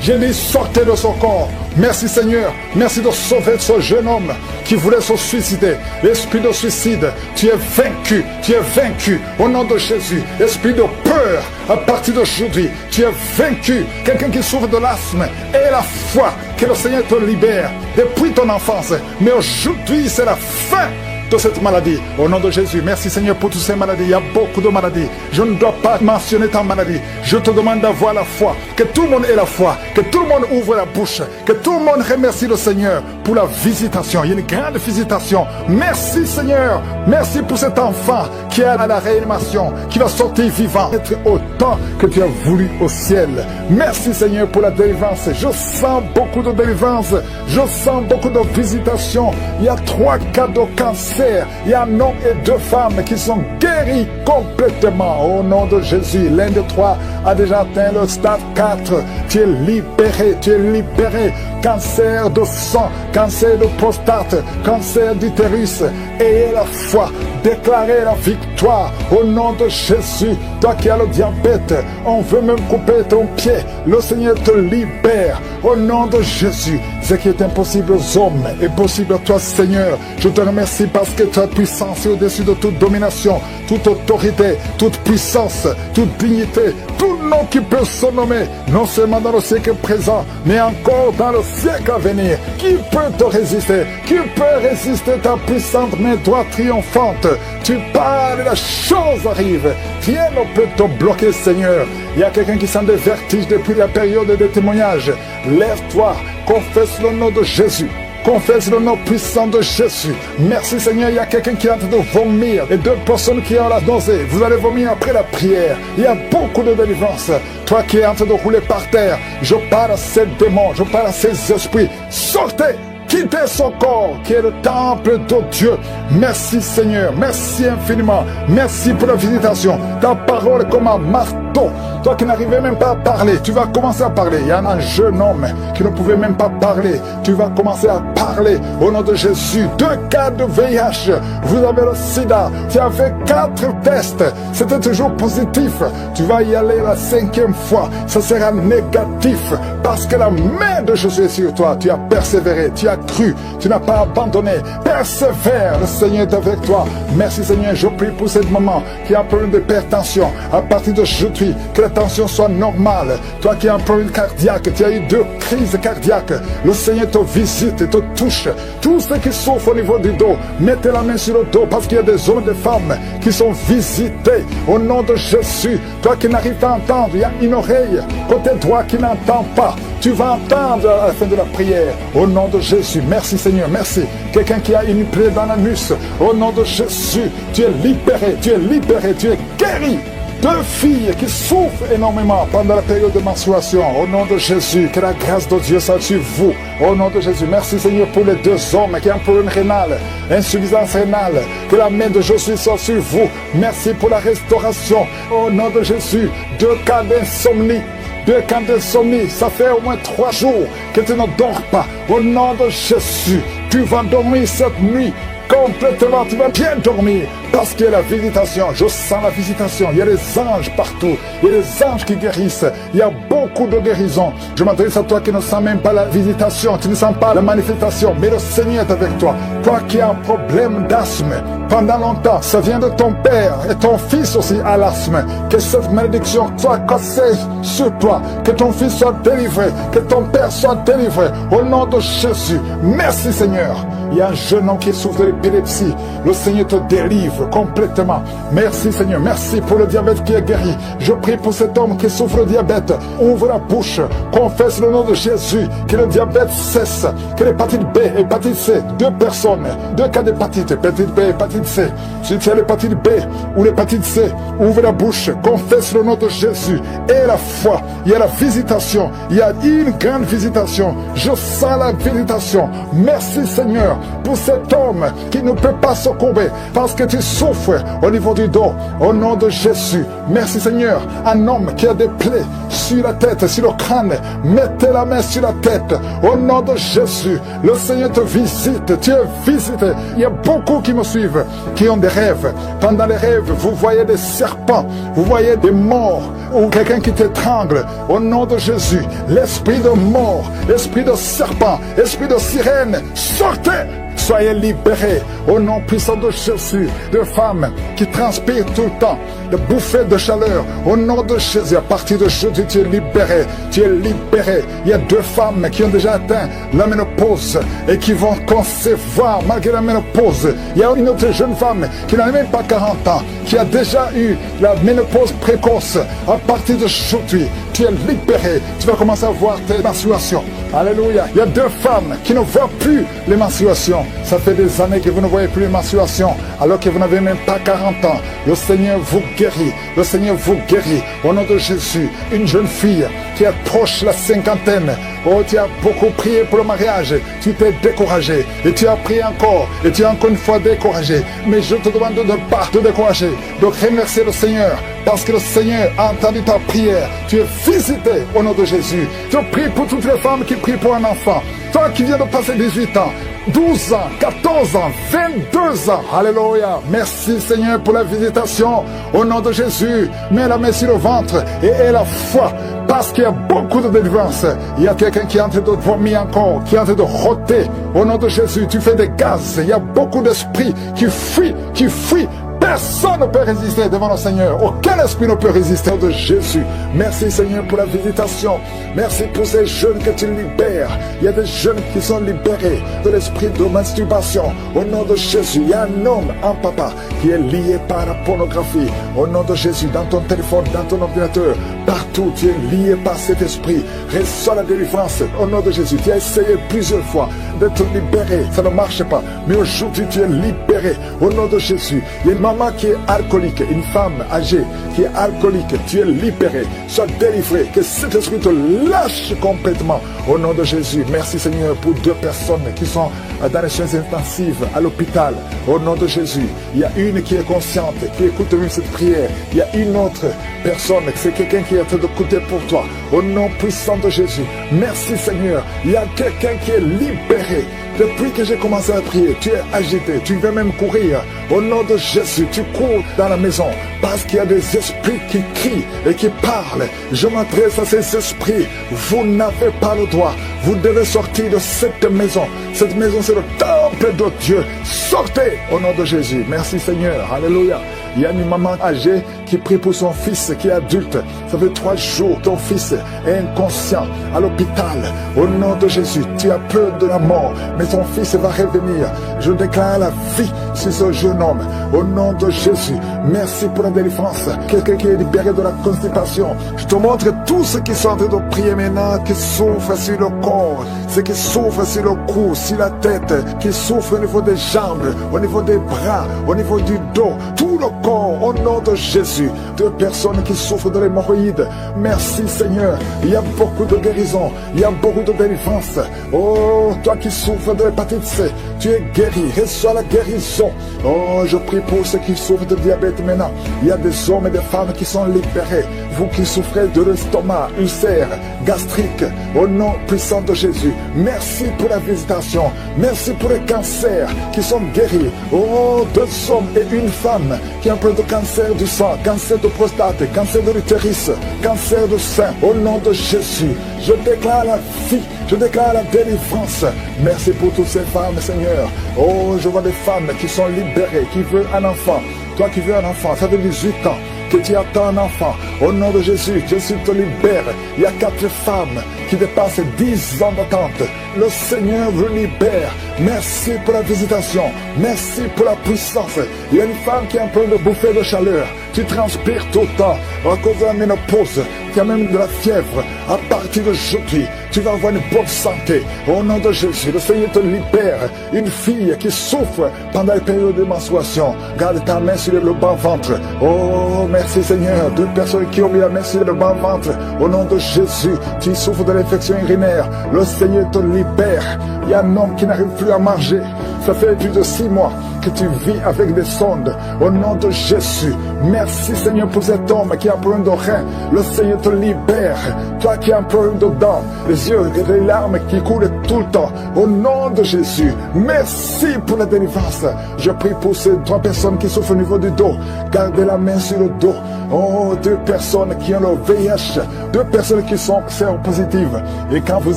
S1: J'ai dit sortez de son corps. Merci Seigneur. Merci de sauver ce jeune homme qui voulait se suicider. L'esprit de suicide, tu es vaincu. Tu es vaincu au nom de Jésus. Esprit de peur, à partir d'aujourd'hui, tu es vaincu. Quelqu'un qui souffre de l'asthme et la foi que le Seigneur te libère depuis ton enfance. Mais aujourd'hui, c'est la fin de cette maladie. Au nom de Jésus, merci Seigneur pour toutes ces maladies. Il y a beaucoup de maladies. Je ne dois pas mentionner ta maladie. Je te demande d'avoir la foi. Que tout le monde ait la foi. Que tout le monde ouvre la bouche. Que tout le monde remercie le Seigneur pour la visitation. Il y a une grande visitation. Merci Seigneur. Merci pour cet enfant qui est à la réanimation, qui va sortir vivant, être autant que tu as voulu au ciel. Merci Seigneur pour la délivrance. Je sens beaucoup de délivrance. Je sens beaucoup de visitation. Il y a 3 cas de cancer. Il y a un homme et 2 femmes qui sont guéris complètement au nom de Jésus. L'un de 3 a déjà atteint le stade 4. Tu es libéré, tu es libéré. Cancer de sang, cancer de prostate, cancer d'utérus. Ayez la foi, déclarez la victoire au nom de Jésus. Toi qui as le diabète, on veut même couper ton pied. Le Seigneur te libère au nom de Jésus. Ce qui est impossible aux hommes est possible à toi Seigneur. Je te remercie parce que ta puissance est au-dessus de toute domination, toute autorité, toute puissance, toute dignité, tout nom qui peut se nommer, non seulement dans le siècle présent, mais encore dans le siècle à venir. Qui peut te résister? Qui peut résister ta puissante main droite triomphante? Tu parles et la chose arrive. Rien ne peut te bloquer Seigneur. Il y a quelqu'un qui sent des vertiges depuis la période des témoignages. Lève-toi, confesse le nom de Jésus. Confesse le nom puissant de Jésus. Merci Seigneur, il y a quelqu'un qui est en train de vomir et 2 personnes qui ont la nausée. Vous allez vomir après la prière. Il y a beaucoup de délivrance. Toi qui es en train de rouler par terre, je parle à ces démons, je parle à ces esprits. Sortez! Quittez son corps qui est le temple de Dieu. Merci Seigneur, merci infiniment. Merci pour la visitation. Ta parole est comme un marteau. Toi qui n'arrivais même pas à parler, tu vas commencer à parler. Il y a un jeune homme qui ne pouvait même pas parler. Tu vas commencer à parler au nom de Jésus. 2 cas de VIH. Vous avez le sida. Tu as fait 4 tests. C'était toujours positif. Tu vas y aller la 5e fois. Ça sera négatif parce que la main de Jésus est sur toi. Tu as persévéré. Tu as cru, tu n'as pas abandonné. Persévère, le Seigneur est avec toi. Merci Seigneur, je prie pour ce moment qui a un problème d'hypertension. À partir d'aujourd'hui, que la tension soit normale. Toi qui as un problème cardiaque, tu as eu 2 crises cardiaques. Le Seigneur te visite et te touche. Tous ceux qui souffrent au niveau du dos, mettez la main sur le dos parce qu'il y a des hommes et des femmes qui sont visités au nom de Jésus. Toi qui n'arrives pas à entendre, il y a une oreille côté droit qui n'entend pas. Tu vas entendre à la fin de la prière au nom de Jésus. Merci Seigneur, merci. Quelqu'un qui a une plaie dans l'anus, au nom de Jésus, tu es libéré, tu es libéré, tu es guéri. deux filles qui souffrent énormément pendant la période de menstruation. Au nom de Jésus, que la grâce de Dieu soit sur vous. Au nom de Jésus, merci Seigneur pour les deux hommes qui ont un problème rénal, insuffisance rénale. Que la main de Jésus soit sur vous. Merci pour la restauration. Au nom de Jésus, 2 cas d'insomnie. 2 cas d'insomnie, ça fait au moins 3 jours que tu ne dors pas. Au nom de Jésus, tu vas dormir cette nuit. Complètement, tu vas bien dormir parce qu'il y a la visitation. Je sens la visitation. Il y a des anges partout. Il y a des anges qui guérissent. Il y a beaucoup de guérisons. Je m'adresse à toi qui ne sens même pas la visitation. Tu ne sens pas la manifestation. Mais le Seigneur est avec toi. Toi qui as un problème d'asthme pendant longtemps, ça vient de ton père et ton fils aussi a l'asthme. Que cette malédiction soit cassée sur toi. Que ton fils soit délivré. Que ton père soit délivré. Au nom de Jésus. Merci Seigneur. Il y a un jeune homme qui souffre de l'épilepsie. Le Seigneur te délivre complètement. Merci Seigneur. Merci pour le diabète qui est guéri. Je prie pour cet homme qui souffre de diabète. Ouvre la bouche. Confesse le nom de Jésus. Que le diabète cesse. Que l'hépatite B et l'hépatite C. 2 personnes. 2 cas d'hépatite. Hépatite B et hépatite C. Si tu as l'hépatite B ou l'hépatite C, ouvre la bouche. Confesse le nom de Jésus. Et la foi. Il y a la visitation. Il y a une grande visitation. Je sens la visitation. Merci Seigneur pour cet homme qui ne peut pas se courber parce que tu souffres au niveau du dos. Au nom de Jésus, merci Seigneur. Un homme qui a des plaies sur la tête, sur le crâne, mettez la main sur la tête. Au nom de Jésus, le Seigneur te visite. Tu es visité. Il y a beaucoup qui me suivent, qui ont des rêves. Pendant les rêves, vous voyez des serpents, vous voyez des morts ou quelqu'un qui t'étrangle. Au nom de Jésus, l'esprit de mort, l'esprit de serpent, l'esprit de sirène, sortez! Soyez libérés au nom puissant de Jésus. De femmes qui transpirent tout le temps, de bouffées de chaleur. Au nom de Jésus, à partir de jeudi, tu es libéré. Tu es libéré. Il y a 2 femmes qui ont déjà atteint la ménopause et qui vont concevoir malgré la ménopause. Il y a une autre jeune femme qui n'a même pas 40 ans, qui a déjà eu la ménopause précoce. À partir de aujourd'hui, tu es libéré. Tu vas commencer à voir tes menstruations. Alléluia. Il y a 2 femmes qui ne voient plus les menstruations. Ça fait des années que vous ne voyez plus les menstruations, alors que vous n'avez même pas 40 ans. Le Seigneur vous guérit. Le Seigneur vous guérit. Au nom de Jésus, une jeune fille qui approche la 50aine. Oh, tu as beaucoup prié pour le mariage. Tu t'es découragé. Et tu as prié encore. Et tu es encore une fois découragé. Mais je te demande de ne pas te décourager. De remercier le Seigneur. Parce que le Seigneur a entendu ta prière. Tu es visité au nom de Jésus. Je prie pour toutes les femmes qui prient pour un enfant. Toi qui viens de passer 18 ans, 12 ans, 14 ans, 22 ans. Alléluia. Merci Seigneur pour la visitation. Au nom de Jésus, mets la main sur le ventre et aie la foi. Parce qu'il y a beaucoup de délivrance. Il y a quelqu'un qui est en train de vomir encore, qui est en train de rôter. Au nom de Jésus, tu fais des gaz. Il y a beaucoup d'esprits qui fuient, qui fuient. Personne ne peut résister devant le Seigneur. Aucun esprit ne peut résister au nom de Jésus. Merci Seigneur pour la visitation. Merci pour ces jeunes que tu libères. Il y a des jeunes qui sont libérés de l'esprit de masturbation. Au nom de Jésus, il y a un homme, un papa qui est lié par la pornographie. Au nom de Jésus, dans ton téléphone, dans ton ordinateur, partout tu es lié par cet esprit. Reçois la délivrance. Au nom de Jésus, tu as essayé plusieurs fois de te libérer. Ça ne marche pas. Mais aujourd'hui, tu es libéré. Au nom de Jésus, il y a une maman qui est alcoolique, une femme âgée qui est alcoolique, tu es libéré, sois délivré, que cet esprit te lâche complètement au nom de Jésus. Merci Seigneur pour 2 personnes qui sont dans les soins intensifs à l'hôpital. Au nom de Jésus, il y a une qui est consciente, qui écoute même cette prière. Il y a une autre personne, c'est quelqu'un qui est en train d'écouter pour toi. Au nom puissant de Jésus, merci Seigneur. Il y a quelqu'un qui est libéré. Depuis que j'ai commencé à prier, tu es agité, tu veux même courir. Au nom de Jésus, tu cours dans la maison parce qu'il y a des esprits qui crient et qui parlent. Je m'adresse à ces esprits. Vous n'avez pas le droit. Vous devez sortir de cette maison. Cette maison, c'est le temple de Dieu. Sortez au nom de Jésus. Merci Seigneur. Alléluia. Il y a une maman âgée qui prie pour son fils qui est adulte. Ça fait 3 jours, ton fils est inconscient à l'hôpital. Au nom de Jésus, tu as peur de la mort, mais ton fils va revenir. Je déclare la vie sur ce jeune homme. Au nom de Jésus, merci pour la délivrance. Quelqu'un qui est libéré de la constipation. Je te montre tous ceux qui sont en train de prier maintenant, qui souffrent sur le corps. ceux qui souffrent sur le cou, sur la tête, qui souffrent au niveau des jambes, au niveau des bras, au niveau du dos, tout le corps, au nom de Jésus. De personnes qui souffrent de l'hémorroïde, merci Seigneur, il y a beaucoup de guérison, il y a beaucoup de délivrance. Oh, toi qui souffres de l'hépatite C, tu es guéri, reçois la guérison. Oh, je prie pour ceux qui souffrent de diabète maintenant. Il y a des hommes et des femmes qui sont libérés. Vous qui souffrez de l'estomac, ulcère, gastrique, au nom puissant de Jésus, merci pour la visitation. Merci pour les cancers qui sont guéris. Oh, 2 hommes et une femme qui ont un peu de cancer du sang, cancer de prostate, cancer de l'utérus, cancer de sein. Au nom de Jésus, je déclare la vie, je déclare la délivrance. Merci pour toutes ces femmes, Seigneur. Oh, je vois des femmes qui sont libérées, qui veulent un enfant. Toi qui veux un enfant, ça fait 18 ans que tu attends un enfant. Au nom de Jésus, Jésus te libère. Il y a 4 femmes qui dépassent 10 ans d'attente. Le Seigneur vous libère. Merci pour la visitation. Merci pour la puissance. Il y a une femme qui est en train de bouffer de chaleur. Tu transpires tout le temps à cause de la ménopause. Tu as même de la fièvre. À partir d'aujourd'hui, tu vas avoir une bonne santé. Au nom de Jésus, le Seigneur te libère. Une fille qui souffre pendant les périodes de menstruation, garde ta main sur le bas-ventre. Oh, merci Seigneur. 2 personnes qui ont mis la main sur le bas-ventre. Au nom de Jésus, tu souffres de l'infection urinaire. Le Seigneur te libère. Il y a un homme qui n'arrive plus à manger. Ça fait plus de 6 mois que tu vis avec des sondes. Au nom de Jésus, merci Seigneur pour cet homme qui a un problème de rein. Le Seigneur te libère. Toi qui as un problème de dents, les yeux et les larmes qui coulent tout le temps. Au nom de Jésus, merci pour la délivrance. Je prie pour ces 3 personnes qui souffrent au niveau du dos. Gardez la main sur le dos. Oh, 2 personnes qui ont le VIH. 2 personnes qui sont séropositives. Et quand vous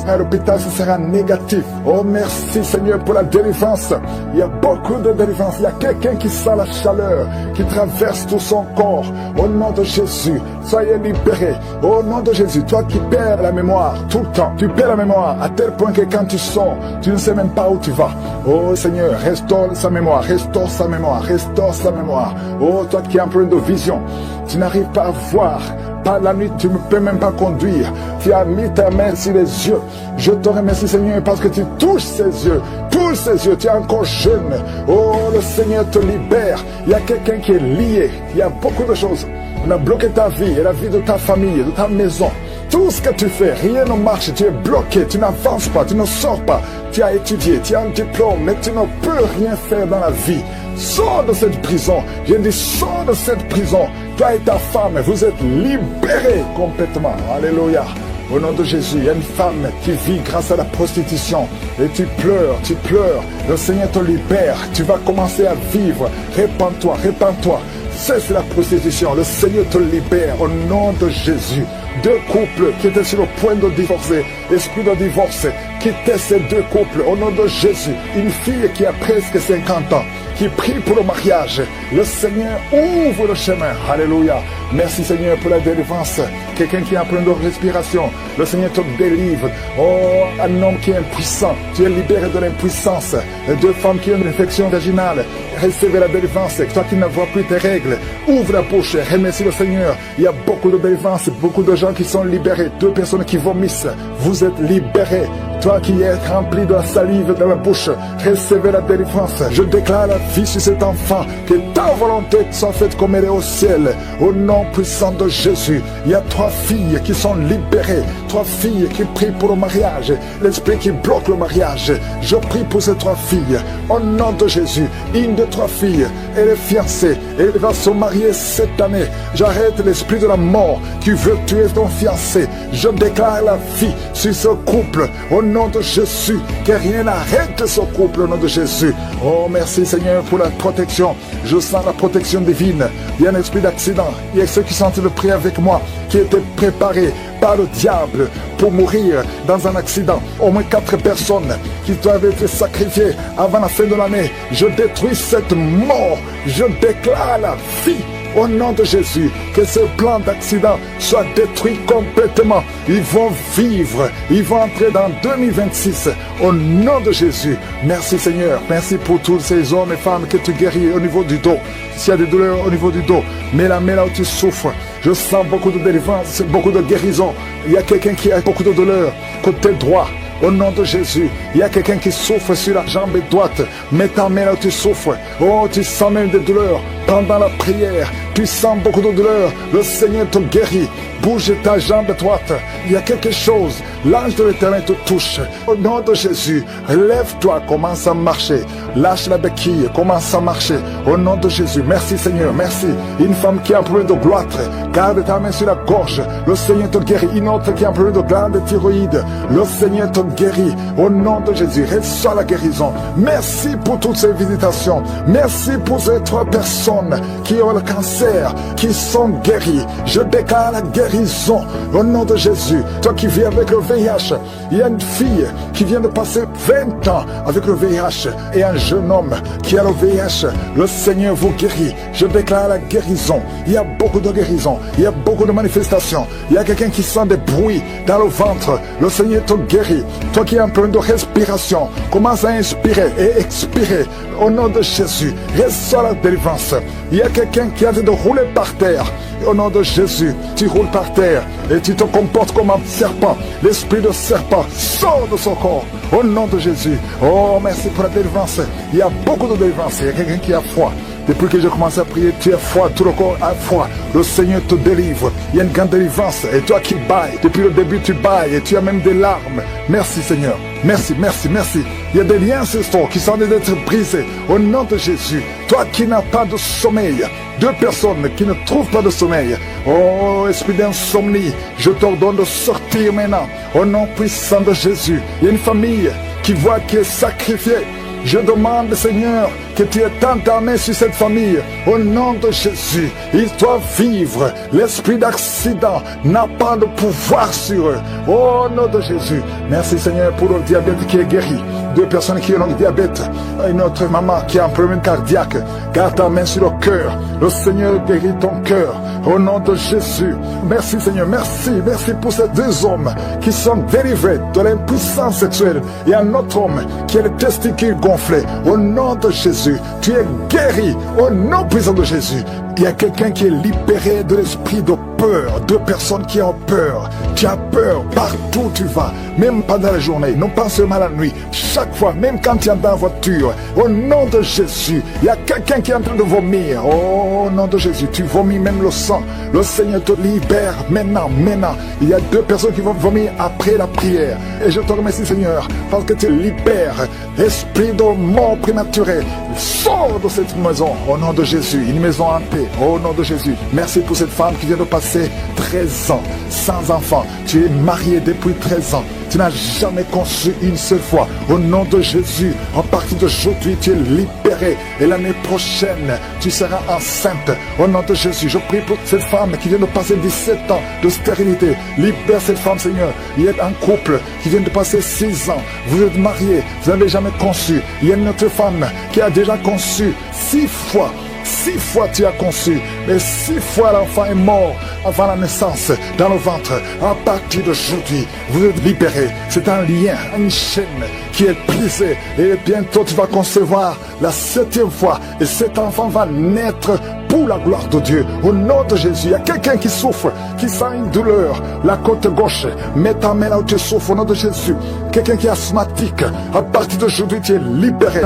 S1: êtes à l'hôpital, ce sera négatif. Oh, merci Seigneur pour la délivrance. Il y a beaucoup de délivrance. Il y a quelqu'un qui sent la chaleur, qui traverse tout son corps. Au nom de Jésus, soyez libérés. Au nom de Jésus, toi qui perds la mémoire tout le temps. Tu perds la mémoire à tel point que quand tu sors, tu ne sais même pas où tu vas. Oh Seigneur, restaure sa mémoire, restaure sa mémoire, restaure sa mémoire. Oh, toi qui as un problème de vision, tu n'arrives pas à voir. Par la nuit, tu ne peux même pas conduire. Tu as mis ta main sur les yeux. Je te remercie, Seigneur, parce que tu touches ses yeux. Touche ses yeux. Tu es encore jeune. Oh, le Seigneur te libère. Il y a quelqu'un qui est lié. Il y a beaucoup de choses. On a bloqué ta vie et la vie de ta famille, de ta maison. Tout ce que tu fais, rien ne marche. Tu es bloqué. Tu n'avances pas. Tu ne sors pas. Tu as étudié. Tu as un diplôme. Mais tu ne peux rien faire dans la vie. Sors de cette prison. Je dis, sors de cette prison. Toi et ta femme, vous êtes libérés complètement. Alléluia. Au nom de Jésus, il y a une femme qui vit grâce à la prostitution. Et tu pleures, tu pleures. Le Seigneur te libère. Tu vas commencer à vivre. Répands-toi, répands-toi. Cesse la prostitution. Le Seigneur te libère au nom de Jésus. 2 couples qui étaient sur le point de divorcer, esprit de divorce, quittez ces 2 couples au nom de Jésus. Une fille qui a presque 50 ans, qui prie pour le mariage. Le Seigneur ouvre le chemin. Alléluia. Merci Seigneur pour la délivrance. Quelqu'un qui a un problème de respiration, le Seigneur te délivre. Oh, un homme qui est impuissant, tu es libéré de l'impuissance. 2 femmes qui ont une infection vaginale, recevez la délivrance. Toi qui ne vois plus tes règles, ouvre la bouche, remercie le Seigneur. Il y a beaucoup de délivrance, beaucoup de gens qui sont libérés. 2 personnes qui vomissent, vous êtes libérés. Toi qui es rempli de la salive dans la bouche, recevez la délivrance. Je déclare la vie sur cet enfant, que ta volonté soit faite comme elle est au ciel. Au nom puissant de Jésus, il y a 3 filles qui sont libérées, 3 filles qui prient pour le mariage, l'esprit qui bloque le mariage. Je prie pour ces 3 filles, au nom de Jésus. Une de 3 filles, elle est fiancée, elle va se marier cette année. J'arrête l'esprit de la mort qui veut tuer ton fiancé. Je déclare la vie sur ce couple, au nom de Jésus, que rien n'arrête ce couple au nom de Jésus. Oh, merci Seigneur pour la protection. Je sens la protection divine. Il y a un esprit d'accident. Il y a ceux qui sont en train de prier avec moi, qui étaient préparés par le diable pour mourir dans un accident. Au moins 4 personnes qui doivent être sacrifiées avant la fin de l'année. Je détruis cette mort. Je déclare la vie. Au nom de Jésus, que ce plan d'accident soit détruit complètement. Ils vont vivre, ils vont entrer dans 2026. Au nom de Jésus, merci Seigneur. Merci pour tous ces hommes et femmes que tu guéris au niveau du dos. S'il y a des douleurs au niveau du dos, mets la main là où tu souffres. Je sens beaucoup de délivrance, beaucoup de guérison. Il y a quelqu'un qui a beaucoup de douleurs côté droit. Au nom de Jésus, il y a quelqu'un qui souffre sur la jambe droite. Mets ta main là où tu souffres. Oh, tu sens même des douleurs. Pendant la prière, tu sens beaucoup de douleurs. Le Seigneur te guérit. Bouge ta jambe droite. Il y a quelque chose. L'ange de l'Éternel te touche. Au nom de Jésus, lève-toi, commence à marcher. Lâche la béquille, commence à marcher. Au nom de Jésus, merci Seigneur, merci. Une femme qui a un problème de gloître, garde ta main sur la gorge. Le Seigneur te guérit. Une autre qui a un problème de glande thyroïde, le Seigneur te guérit. Au nom de Jésus, reçois la guérison. Merci pour toutes ces visitations. Merci pour ces 3 personnes qui ont le cancer, qui sont guéries. Je déclare la guérison au nom de Jésus. Toi qui vis avec le VIH, il y a une fille qui vient de passer 20 ans avec le VIH et un jeune homme qui a le VIH. Le Seigneur vous guérit. Je déclare la guérison. Il y a beaucoup de guérison. Il y a beaucoup de manifestations. Il y a quelqu'un qui sent des bruits dans le ventre. Le Seigneur te guérit. Toi qui as un problème de respiration, commence à inspirer et expirer au nom de Jésus. Reçois la délivrance. Il y a quelqu'un qui a de rouler par terre. Au nom de Jésus, tu roules par terre et tu te comportes comme un serpent. L'esprit de serpent sort de son corps. Au nom de Jésus. Oh, merci pour la délivrance. Il y a beaucoup de délivrance. Il y a quelqu'un qui a froid. Depuis que je commence à prier, tu as froid, tout le corps a froid. Le Seigneur te délivre. Il y a une grande délivrance. Et toi qui bailles, depuis le début tu bailles et tu as même des larmes. Merci Seigneur. Merci, merci, merci. Il y a des liens ancestral qui sont en train d'être brisés. Au nom de Jésus. Toi qui n'as pas de sommeil. 2 personnes qui ne trouvent pas de sommeil. Oh, esprit d'insomnie, je t'ordonne de sortir maintenant. Au nom puissant de Jésus. Il y a une famille qui voit qui est sacrifiée. Je demande, Seigneur, que tu étendes ta main sur cette famille. Au nom de Jésus, ils doivent vivre. L'esprit d'accident n'a pas de pouvoir sur eux. Au nom de Jésus. Merci, Seigneur, pour le diabète qui est guéri. 2 personnes qui ont le diabète. Une autre maman qui a un problème cardiaque. Garde ta main sur le cœur. Le Seigneur guérit ton cœur. Au nom de Jésus. Merci, Seigneur. Merci. Merci pour ces 2 hommes qui sont délivrés de l'impuissance sexuelle. Et un autre homme qui a les testicules gonflés. Au nom de Jésus. Tu es guéri. Au nom puissant de Jésus. Il y a quelqu'un qui est libéré de l'esprit de peur. 2 personnes qui ont peur. Tu as peur partout où tu vas. Même pendant la journée. Non pas seulement la nuit. Chaque fois. Même quand tu es dans la voiture. Au nom de Jésus. Il y a quelqu'un qui est en train de vomir. Au nom de Jésus. Tu vomis même le sang. Le Seigneur te libère maintenant. Maintenant. Il y a 2 personnes qui vont vomir après la prière. Et je te remercie Seigneur. Parce que tu libères. Esprit de mort prématurée. Sors de cette maison. Au nom de Jésus. Une maison en paix. Au nom de Jésus. Merci pour cette femme qui vient de passer 13 ans sans enfant. Tu es marié depuis 13 ans. Tu n'as jamais conçu une seule fois. Au nom de Jésus, à partir d'aujourd'hui, tu es libéré. Et l'année prochaine, tu seras enceinte. Au nom de Jésus, je prie pour cette femme qui vient de passer 17 ans de stérilité. Libère cette femme, Seigneur. Il y a un couple qui vient de passer 6 ans. Vous êtes mariés, vous n'avez jamais conçu. Il y a une autre femme qui a déjà conçu 6 fois. 6 fois tu as conçu, mais 6 fois l'enfant est mort avant la naissance dans le ventre. À partir d'aujourd'hui, vous êtes libérés. C'est un lien, une chaîne qui est brisée. Et bientôt tu vas concevoir la 7e fois. Et cet enfant va naître pour la gloire de Dieu. Au nom de Jésus, il y a quelqu'un qui souffre, qui sent une douleur. La côte gauche, mets ta main là où tu souffres au nom de Jésus. Quelqu'un qui est asthmatique, à partir d'aujourd'hui tu es libéré.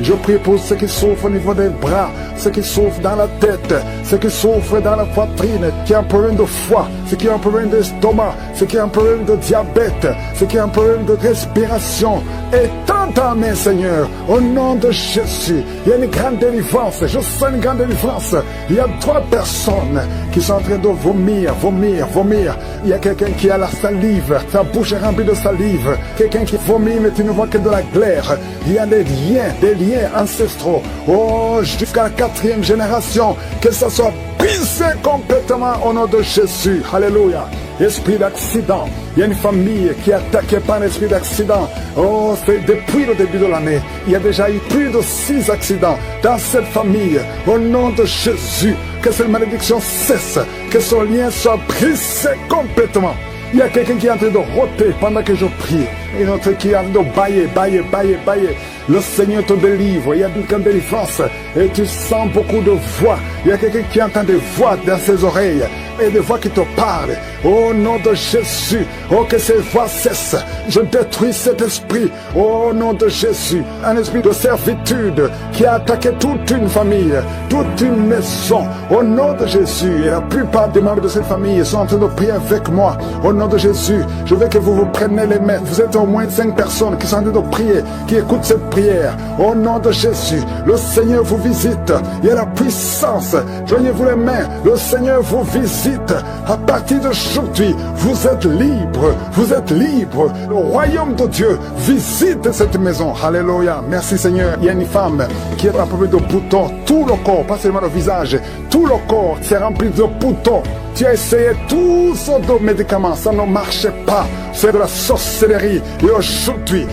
S1: Je prie pour ceux qui souffrent au niveau des bras, ceux qui souffrent dans la tête, ceux qui souffrent dans la poitrine, qui ont un problème de foie, ceux qui ont un problème d'estomac, ceux qui ont un problème de diabète, ceux qui ont un problème de respiration. Étends ta main, Seigneur, au nom de Jésus. Il y a une grande délivrance, je sens une grande délivrance. Il y a 3 personnes qui sont en train de vomir. Il y a quelqu'un qui a la salive, sa bouche est remplie de salive. Quelqu'un qui vomit, mais tu ne vois que de la glaire. Il y a des liens ancestraux. Oh, jusqu'à la 4e génération, que ça soit brisé complètement au nom de Jésus. Alléluia. Esprit d'accident. Il y a une famille qui est attaquée par un esprit d'accident. Oh, c'est depuis le début de l'année. Il y a déjà eu plus de 6 accidents dans cette famille. Au nom de Jésus, que cette malédiction cesse. Que son lien soit brisé complètement. Il y a quelqu'un qui est en train de rôter pendant que je prie. Une autre qui est en train de bailler. Le Seigneur te délivre. Il y a une grande délivrance. Et tu sens beaucoup de voix. Il y a quelqu'un qui entend des voix dans ses oreilles. et des voix qui te parlent. Au nom de Jésus, oh que ces voix cessent. Je détruis cet esprit. Au nom de Jésus, un esprit de servitude qui a attaqué toute une famille, toute une maison. Au nom de Jésus, et la plupart des membres de cette famille sont en train de prier avec moi. Au nom de Jésus, je veux que vous vous preniez les mains. Vous êtes au moins 5 personnes qui sont en train de prier, qui écoutent cette prière. Au nom de Jésus, le Seigneur vous visite. Il y a la puissance. Joignez-vous les mains. Le Seigneur vous visite. À partir d'aujourd'hui, vous êtes libre. Vous êtes libre. Le royaume de Dieu visite cette maison. Alléluia. Merci Seigneur. Il y a une femme qui est remplie de boutons. Tout le corps, pas seulement le visage. Tout le corps s'est rempli de boutons. Tu as essayé tous sortes de médicaments, ça ne marchait pas. C'est de la sorcellerie. Et aujourd'hui,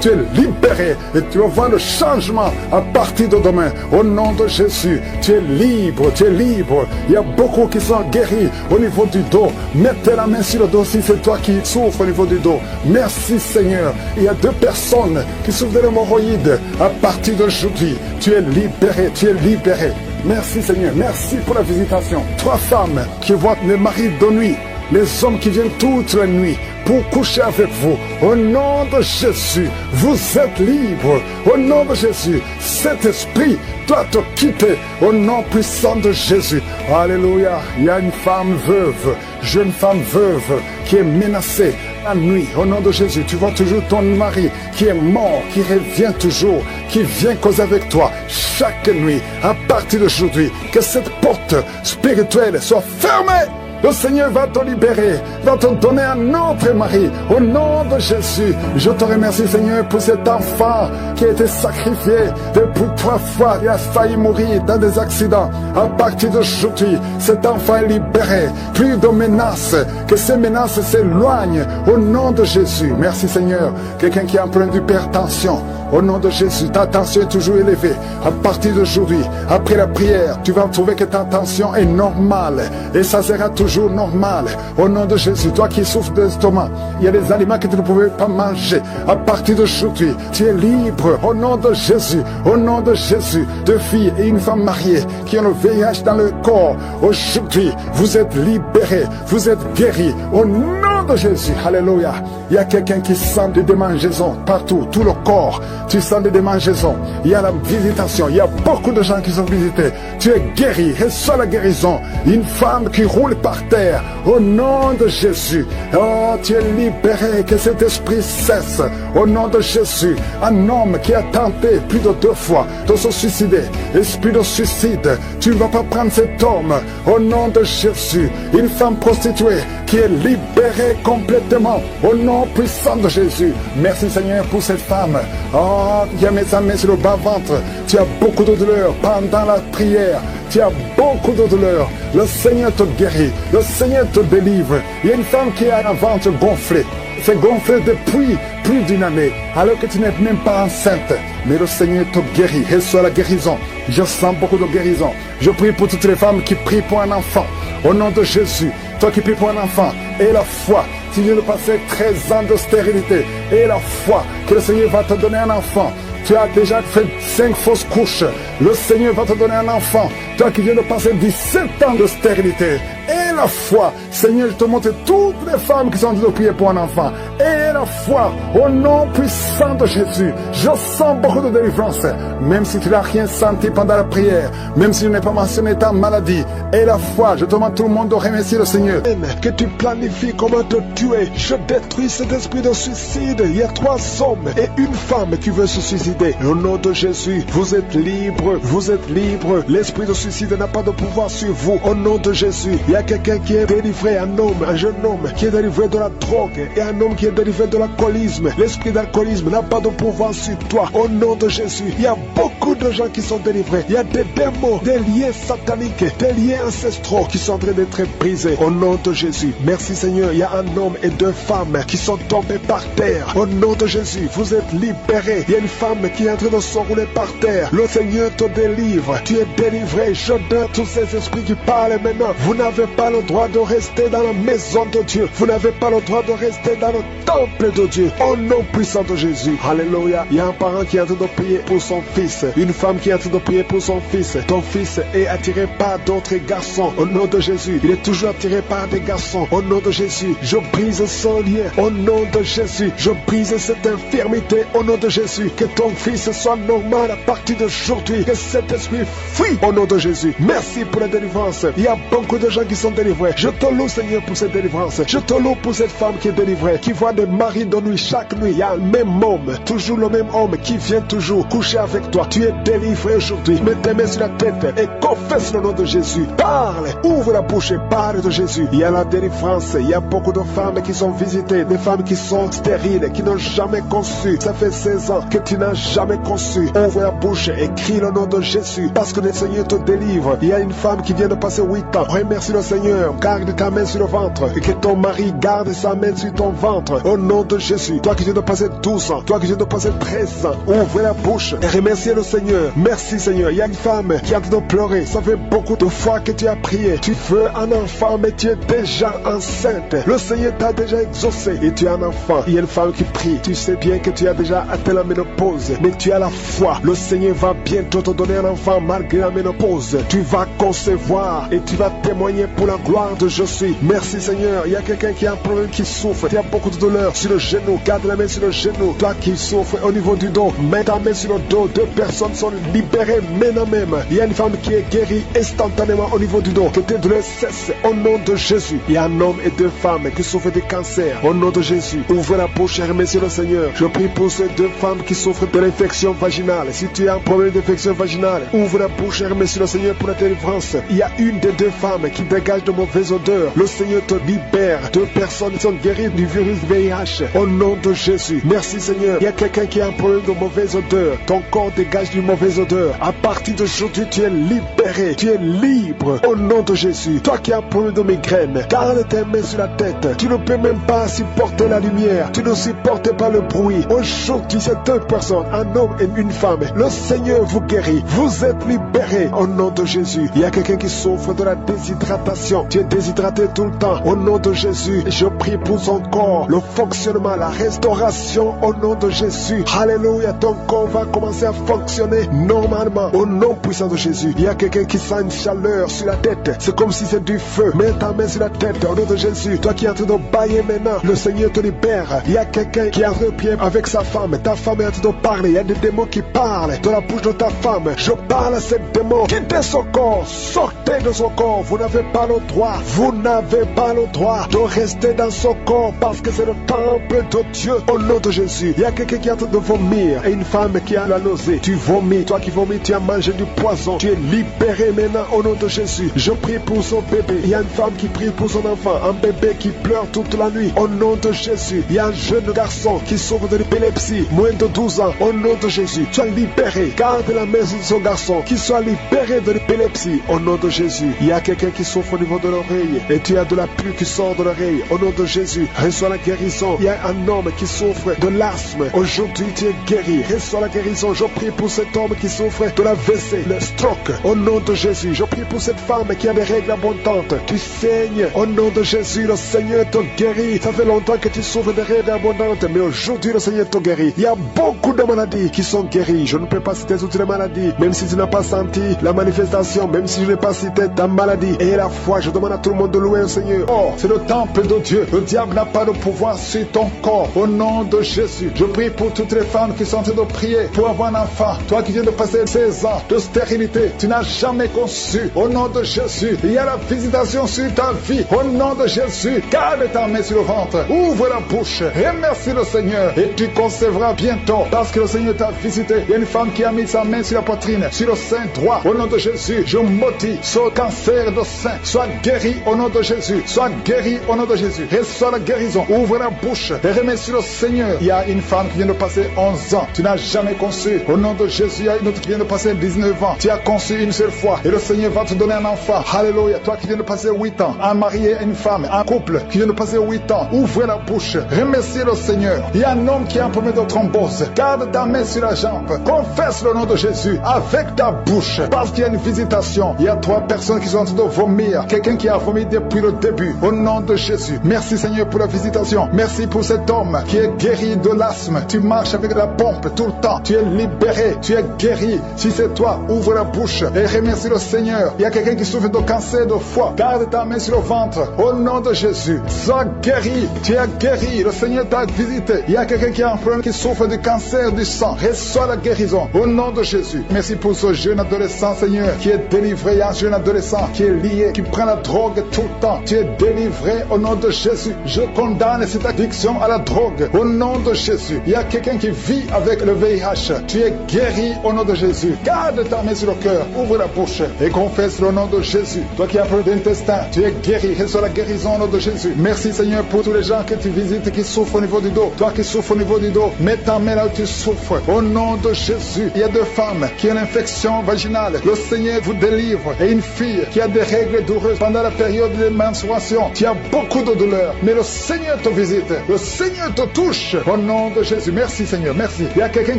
S1: tu es libéré. Et tu vas voir le changement à partir de demain. Au nom de Jésus, tu es libre, tu es libre. Il y a beaucoup qui sont guéris au niveau du dos. Mettez la main sur le dos si c'est toi qui souffres au niveau du dos. Merci Seigneur. Il y a 2 personnes qui souffrent de l'hémorroïde. À partir d'aujourd'hui, tu es libéré, tu es libéré. Merci Seigneur, merci pour la visitation. 3 femmes qui voient les maris de nuit, les hommes qui viennent toute la nuit pour coucher avec vous. Au nom de Jésus, vous êtes libres. Au nom de Jésus, cet esprit doit te quitter. Au nom puissant de Jésus. Alléluia. Il y a une femme veuve, jeune femme veuve qui est menacée la nuit. Au nom de Jésus, tu vois toujours ton mari qui est mort, qui revient toujours, qui vient causer avec toi chaque nuit. À partir d'aujourd'hui, que cette porte spirituelle soit fermée. Le Seigneur va te libérer, va te donner un autre mari. Au nom de Jésus, je te remercie Seigneur pour cet enfant qui a été sacrifié depuis 3 fois. Il a failli mourir dans des accidents. À partir d'aujourd'hui, cet enfant est libéré. Plus de menaces, que ces menaces s'éloignent. Au nom de Jésus, merci Seigneur. Quelqu'un qui est en plein d'hypertension. Au nom de Jésus, ta tension est toujours élevée. À partir d'aujourd'hui, après la prière, tu vas trouver que ta tension est normale. Et ça sera toujours normal. Au nom de Jésus, toi qui souffres d'estomac, il y a des aliments que tu ne pouvais pas manger. À partir d'aujourd'hui, tu es libre. Au nom de Jésus, au nom de Jésus, 2 filles et une femme mariée qui ont le VIH dans le corps. Aujourd'hui, vous êtes libérés, vous êtes guéris. Au nom de Jésus, alléluia. Il y a quelqu'un qui sent des démangeaisons partout, tout le corps. Tu sens des démangeaisons. Il y a la visitation. Il y a beaucoup de gens qui sont visités. Tu es guéri. Reçois la guérison. Une femme qui roule par terre. Au nom de Jésus. Oh, tu es libéré. Que cet esprit cesse. Au nom de Jésus. Un homme qui a tenté plus de 2 fois de se suicider. Esprit de suicide. Tu ne vas pas prendre cet homme. Au nom de Jésus. Une femme prostituée qui est libérée complètement. Au nom puissant de Jésus. Merci Seigneur pour cette femme. Oh, il y a mes amis sur le bas-ventre. Tu as beaucoup de douleur pendant la prière. Tu as beaucoup de douleur. Le Seigneur te guérit. Le Seigneur te délivre. Il y a une femme qui a un ventre gonflé. C'est gonflé depuis plus d'une année, alors que tu n'es même pas enceinte. Mais le Seigneur te guérit. Reçois la guérison. Je sens beaucoup de guérison. Je prie pour toutes les femmes qui prient pour un enfant. Au nom de Jésus, toi qui pries pour un enfant, et la foi. Tu viens de passer 13 ans de stérilité. Et la foi que le Seigneur va te donner un enfant. Tu as déjà fait 5 fausses couches. Le Seigneur va te donner un enfant. Toi qui viens de passer 17 ans de stérilité. Et la foi. Seigneur, je te montre toutes les femmes qui sont en train de prier pour un enfant. Et la foi. Au nom puissant de Jésus. Je sens beaucoup de délivrance. Même si tu n'as rien senti pendant la prière. Même si je n'ai pas mentionné ta maladie. Et la foi. Je demande tout le monde de remercier le Seigneur. Que tu planifies comment te tuer. Je détruis cet esprit de suicide. Il y a 3 hommes et une femme qui veut se suicider. Au nom de Jésus, vous êtes libre. Vous êtes libre. L'esprit de suicide n'a pas de pouvoir sur vous. Au nom de Jésus, il y a quelqu'un qui est délivré, un homme, un jeune homme qui est délivré de la drogue et un homme qui est délivré de l'alcoolisme. L'esprit d'alcoolisme n'a pas de pouvoir sur toi. Au nom de Jésus, il y a beaucoup de gens qui sont délivrés. Il y a des démons, des liens sataniques, des liens ancestraux qui sont en train d'être brisés. Au nom de Jésus, merci Seigneur. Il y a un homme et 2 femmes qui sont tombés par terre. Au nom de Jésus, vous êtes libérés. Il y a une femme qui est en train de s'enrouler par terre. Le Seigneur te délivre. Tu es délivré. Je donne tous ces esprits qui parlent maintenant. Vous n'avez pas le droit de rester dans la maison de Dieu. Vous n'avez pas le droit de rester dans le
S2: temple de Dieu. Au nom puissant de Jésus. Alléluia. Il y a un parent qui est en train de prier pour son fils. Une femme qui est en train de prier pour son fils. Ton fils est attiré par d'autres garçons. Au nom de Jésus. Il est toujours attiré par des garçons. Au nom de Jésus. Je brise son lien. Au nom de Jésus. Je brise cette infirmité. Au nom de Jésus. Que ton fils soit normal à partir d'aujourd'hui. Que cet esprit fuit. Au nom de Jésus. Merci pour la délivrance. Il y a beaucoup de gens qui sont délivrés. Je te loue, Seigneur, pour cette délivrance. Je te loue pour cette femme qui est délivrée, qui voit des maris de nuit. Chaque nuit, il y a le même homme, toujours le même homme qui vient toujours coucher avec toi. Tu es délivré aujourd'hui. Mets tes mains sur la tête et confesse le nom de Jésus. Parle, ouvre la bouche et parle de Jésus. Il y a la délivrance. Il y a beaucoup de femmes qui sont visitées, des femmes qui sont stériles, qui n'ont jamais conçu. Ça fait 16 ans que tu n'as jamais conçu. Ouvre la bouche et crie le nom de Jésus, parce que le Seigneur te délivre. Il y a une femme qui vient de passer 8 ans. Remercie le Seigneur. Garde ta main sur le ventre et que ton mari garde sa main sur ton ventre. Au nom de Jésus. Toi qui viens de passer 12 ans, toi qui viens de passer 13 ans, ouvre la bouche et remercie le Seigneur. Merci Seigneur. Il y a une femme qui est en train de pleurer. Ça fait beaucoup de fois que tu as prié. Tu veux un enfant, mais tu es déjà enceinte. Le Seigneur t'a déjà exaucé et tu as un enfant. Il y a une femme qui prie. Tu sais bien que tu as déjà atteint la ménopause, mais tu as la foi. Le Seigneur va bientôt te donner un enfant malgré la ménopause. Tu vas concevoir et tu vas témoigner pour la gloire de Je suis. Merci Seigneur. Il y a quelqu'un qui a un problème, qui souffre. Tu as beaucoup de douleur sur le genou. Garde la main sur le genou. Toi qui souffres au niveau du dos, mets ta main sur le dos. 2 personnes sont libérées maintenant même. Il y a une femme qui est guérie instantanément au niveau du dos. Que tes douleurs cessent au nom de Jésus. Il y a un homme et 2 femmes qui souffrent de cancer au nom de Jésus. Ouvre la bouche et remercie le Seigneur. Je prie pour ces 2 femmes qui souffrent de l'infection vaginale. Si tu as un problème d'infection vaginale, ouvre la bouche et remercie le Seigneur pour la délivrance. Il y a une des 2 femmes qui dégage de mauvaises odeurs. Le Seigneur te libère. 2 personnes sont guéries du virus VIH au nom de Jésus. Merci Seigneur. Il y a quelqu'un qui a un problème de mauvaise odeur. Ton corps dégage d'une mauvaise odeur. À partir d'aujourd'hui, tu es libéré. Tu es libre au nom de Jésus. Toi qui as un problème de migraine, garde tes mains sur la tête. Tu ne peux même pas supporter la lumière. Tu ne supportes pas le bruit. Aujourd'hui, c'est 2 personnes, un homme et une femme. Le Seigneur vous guérit. Vous êtes libérés au nom de Jésus. Il y a quelqu'un qui souffre de la déshydratation. Tu es déshydraté tout le temps. Au nom de Jésus, je prie pour son corps, le fonctionnement, la restauration au nom de Jésus. Alléluia, ton corps va commencer à fonctionner normalement au nom puissant de Jésus. Il y a quelqu'un qui sent une chaleur sur la tête. C'est comme si c'est du feu. Mets ta main sur la tête au nom de Jésus. Toi qui es en train de bailler maintenant, le Seigneur te libère. Il y a quelqu'un qui est en train de prier avec sa femme. Ta femme est en train de parler. Il y a des démons qui parlent de la bouche de ta femme. Je parle à ces démons. Quittez son corps. Sortez de son corps. Vous n'avez pas le droit. Vous n'avez pas le droit de rester dans son corps parce que c'est le temple de Dieu au nom de Jésus. Il y a quelqu'un qui est en train de vomir et une femme qui a la nausée. Tu vomis. Toi qui vomis, tu as mangé du poison. Tu es libéré maintenant au nom de Jésus. Je prie pour son bébé. Il y a une femme qui prie pour son enfant. Un bébé qui pleure toute la nuit au nom de Jésus. Il y a un jeune garçon qui souffre de l'épilepsie, moins de 12 ans, au nom de Jésus. Sois libéré. Garde la main sur son garçon, qui soit libéré de l'épilepsie au nom de Jésus. Il y a quelqu'un qui souffre au niveau de l'oreille et tu as de la pluie qui sort de l'oreille au nom de Jésus. Reçois la guérison. Il y a un homme qui souffre de l'asthme. Aujourd'hui tu es guéri. Reçois la guérison. Je prie pour cet homme qui souffre de la WC, le stroke au nom de Jésus. Je prie pour cette femme qui a des règles abondantes. Tu saignes au nom de Jésus. Le Seigneur te guérit. Ça fait longtemps que tu souffres de règles abondantes, mais aujourd'hui le Seigneur te guérit. Il y a beaucoup de maladies qui sont guéries. Je ne peux pas citer toutes les maladies, même si tu n'as pas senti la manifestation, même si je n'ai pas cité ta maladie. Et la foi, je demande à tout le monde de louer le Seigneur. Oh, c'est le temple de Dieu. Le diable n'a pas de pouvoir sur ton corps. Au nom de Jésus, je prie pour toutes les femmes qui sont en train de prier pour avoir un enfant. Toi qui viens de passer 16 ans de stérilité, tu n'as jamais conçu. Au nom de Jésus, il y a la visitation sur ta vie. Au nom de Jésus, garde ta main sur le ventre. Ouvre la bouche. Remercie le Seigneur et tu concevras bientôt parce que le Seigneur t'a visité. Il y a une femme qui a mis sa main sur la poitrine, sur le sein droit. Au nom de Jésus, je maudis ce cancer de sein. Sois guéri au nom de Jésus. Sois guéri au nom de Jésus. Reçois la guérison. Ouvre la bouche et remercie le Seigneur. Il y a une femme qui vient de passer 11 ans. Tu n'as jamais conçu. Au nom de Jésus, il y a une autre qui vient de passer 19 ans. Tu as conçu une seule fois et le Seigneur va te donner un enfant. Alléluia. Toi qui viens de passer 8 ans, un mari et une femme, un couple qui vient de passer 8 ans, ouvre la bouche. Remercie le Seigneur. Il y a un homme qui a un problème de thrombose. Garde ta main sur la jambe. Confesse le nom de Jésus avec ta bouche parce qu'il y a une visitation. Il y a 3 personnes qui sont en train de vomir. Quelqu'un qui a vomi depuis le début. Au nom de Jésus. Merci Seigneur pour la visitation.
S1: Merci pour cet homme qui est guéri de l'asthme. Tu marches avec la pompe tout le temps. Tu es libéré, tu es guéri. Si c'est toi, ouvre la bouche et remercie le Seigneur. Il y a quelqu'un qui souffre de cancer de foie. Garde ta main sur le ventre. Au nom de Jésus, sois guéri. Tu es guéri. Le Seigneur t'a visité. Il y a quelqu'un qui a un problème, qui souffre du cancer du sang. Reçois la guérison. Au nom de Jésus. Merci pour ce jeune adolescent, Seigneur, qui est délivré. Il y a un jeune adolescent qui est lié, qui prend la drogue tout le temps. Tu es délivré au nom de Jésus. Je condamne cette addiction à la drogue. Au nom de Jésus. Il y a quelqu'un qui vit avec le VIH. Tu es guéri au nom de Jésus. Garde ta main sur le cœur. Ouvre la bouche et confesse le nom de Jésus. Toi qui as un problème d'intestin, tu es guéri. Reçois la guérison au nom de Jésus. Merci Seigneur pour tous les gens que tu visites qui souffrent au niveau du dos. Toi qui souffres au niveau du dos, mets ta main là où tu souffres. Au nom de Jésus. Il y a deux femmes qui ont une infection vaginale. Le Seigneur vous délivre. Et une fille qui a des règles douloureuses pendant la période de menstruation. Tu as beaucoup de douleurs. Mais le Seigneur te visite. Le Seigneur te touche. Au nom de Jésus. Merci Seigneur. Merci. Il y a quelqu'un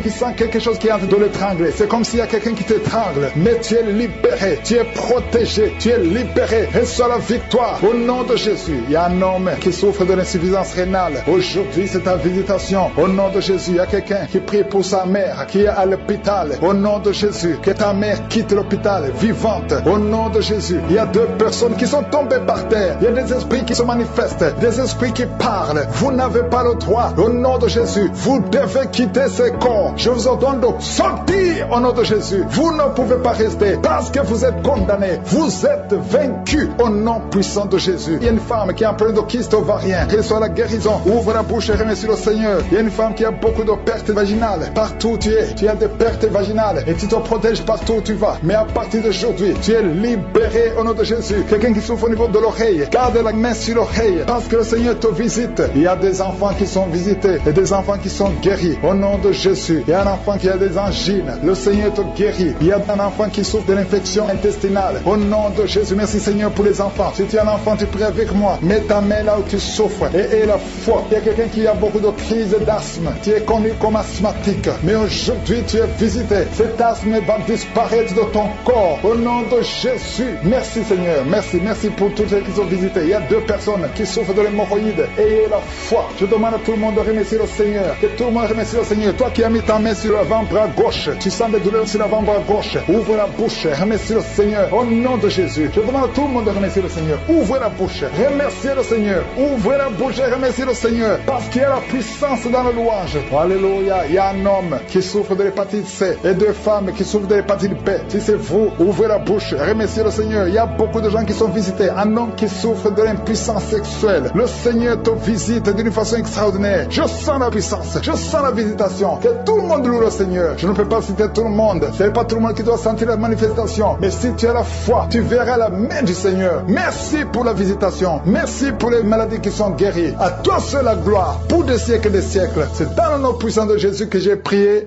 S1: qui sent quelque chose qui est en train de l'étrangler. C'est comme s'il y a quelqu'un qui t'étrangle. Mais tu es libéré. Tu es protégé. Tu es libéré. Reçois la victoire. Au nom de Jésus. Il y a un homme qui souffre de l'insuffisance rénale. Aujourd'hui, c'est ta visitation. Au nom de Jésus. Il y a quelqu'un qui prie pour sa mère qui est à l'hôpital. Au nom de Jésus. Que ta mère quitte l'hôpital vivante. Au nom de Jésus. Il y a deux personnes qui sont tombées par terre. Il y a des esprits qui se manifestent. Des esprits qui parlent. Vous n'avez pas le droit. Au nom de Jésus. Vous devez quitter ces corps. Je vous ordonne de sortir au nom de Jésus. Vous ne pouvez pas rester parce que vous êtes condamnés. Vous êtes vaincus au nom puissant de Jésus. Il y a une femme qui a un problème de kyste ovarien. Reçoit la guérison. Ouvre la bouche et remercie le Seigneur. Il y a une femme qui a beaucoup de pertes vaginales. Partout où tu es, tu as des pertes vaginales et tu te protèges partout où tu vas. Mais à partir d'aujourd'hui, tu es libéré au nom de Jésus. Quelqu'un qui souffre au niveau de l'oreille, garde la main sur l'oreille parce que le Seigneur te visite. Il y a des enfants qui sont visités et des enfants qui sont guéris au nom de Jésus. Il y a un enfant qui a des angines. Le Seigneur te guérit. Il y a un enfant qui souffre de l'infection intestinale. Au nom de Jésus, merci Seigneur pour les enfants. Si tu es un enfant, tu pries avec moi. Mets ta main là où tu souffres et aie la foi. Il y a quelqu'un qui a beaucoup de crises d'asthme. Tu es connu comme asthmatique. Mais aujourd'hui, tu es visité. Cet asthme va disparaître de ton corps. Au nom de Jésus. Merci Seigneur. Merci. Merci pour tous ceux qui sont visités. Il y a deux personnes qui souffrent de l'hémorroïde. Ayez la foi. Je demande à tout le monde de remercier le Seigneur. Que tout le monde remercie le Seigneur. Toi qui as mis ta main sur l'avant-bras gauche, tu sens des douleurs sur l'avant-bras gauche. Ouvre la bouche. Remercie le Seigneur. Au nom de Jésus. Je demande à tout le monde de remercier le Seigneur. Ouvre la bouche. Remerciez le Seigneur. Ouvre la bouche et remerciez le Seigneur. Parce qu'il y a la puissance dans la louange. Alléluia. Il y a un homme qui souffre de l'hépatite C et deux femmes qui souffrent de l'hépatite B. Si c'est vous, ouvrez la bouche. Remerciez le Seigneur. Il y a beaucoup de gens qui sont visités. Un homme qui souffre de l'impuissance sexuelle. Le Seigneur te visite d'une façon extraordinaire. Je sens la puissance. Je sens la visitation. Que tout le monde loue le Seigneur. Je ne peux pas citer tout le monde. Ce n'est pas tout le monde qui doit sentir la manifestation. Mais si tu as la foi, tu verras la main du Seigneur. Merci pour la visitation. Merci pour les maladies qui sont guéries. À toi seul la gloire pour des siècles et des siècles. C'est dans le nom puissant de Jésus que j'ai prié.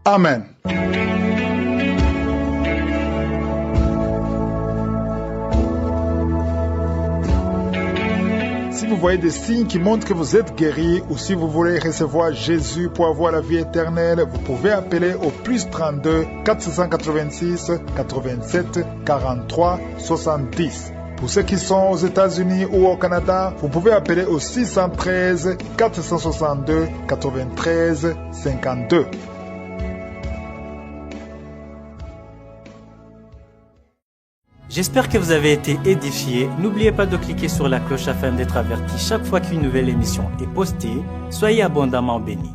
S1: Amen. Si vous voyez des signes qui montrent que vous êtes guéri ou si vous voulez recevoir Jésus pour avoir la vie éternelle, vous pouvez appeler au plus 32 486 87 43 70. Pour ceux qui sont aux États-Unis ou au Canada, vous pouvez appeler au 613 462 93 52.
S3: J'espère que vous avez été édifiés. N'oubliez pas de cliquer sur la cloche afin d'être averti chaque fois qu'une nouvelle émission est postée. Soyez abondamment bénis.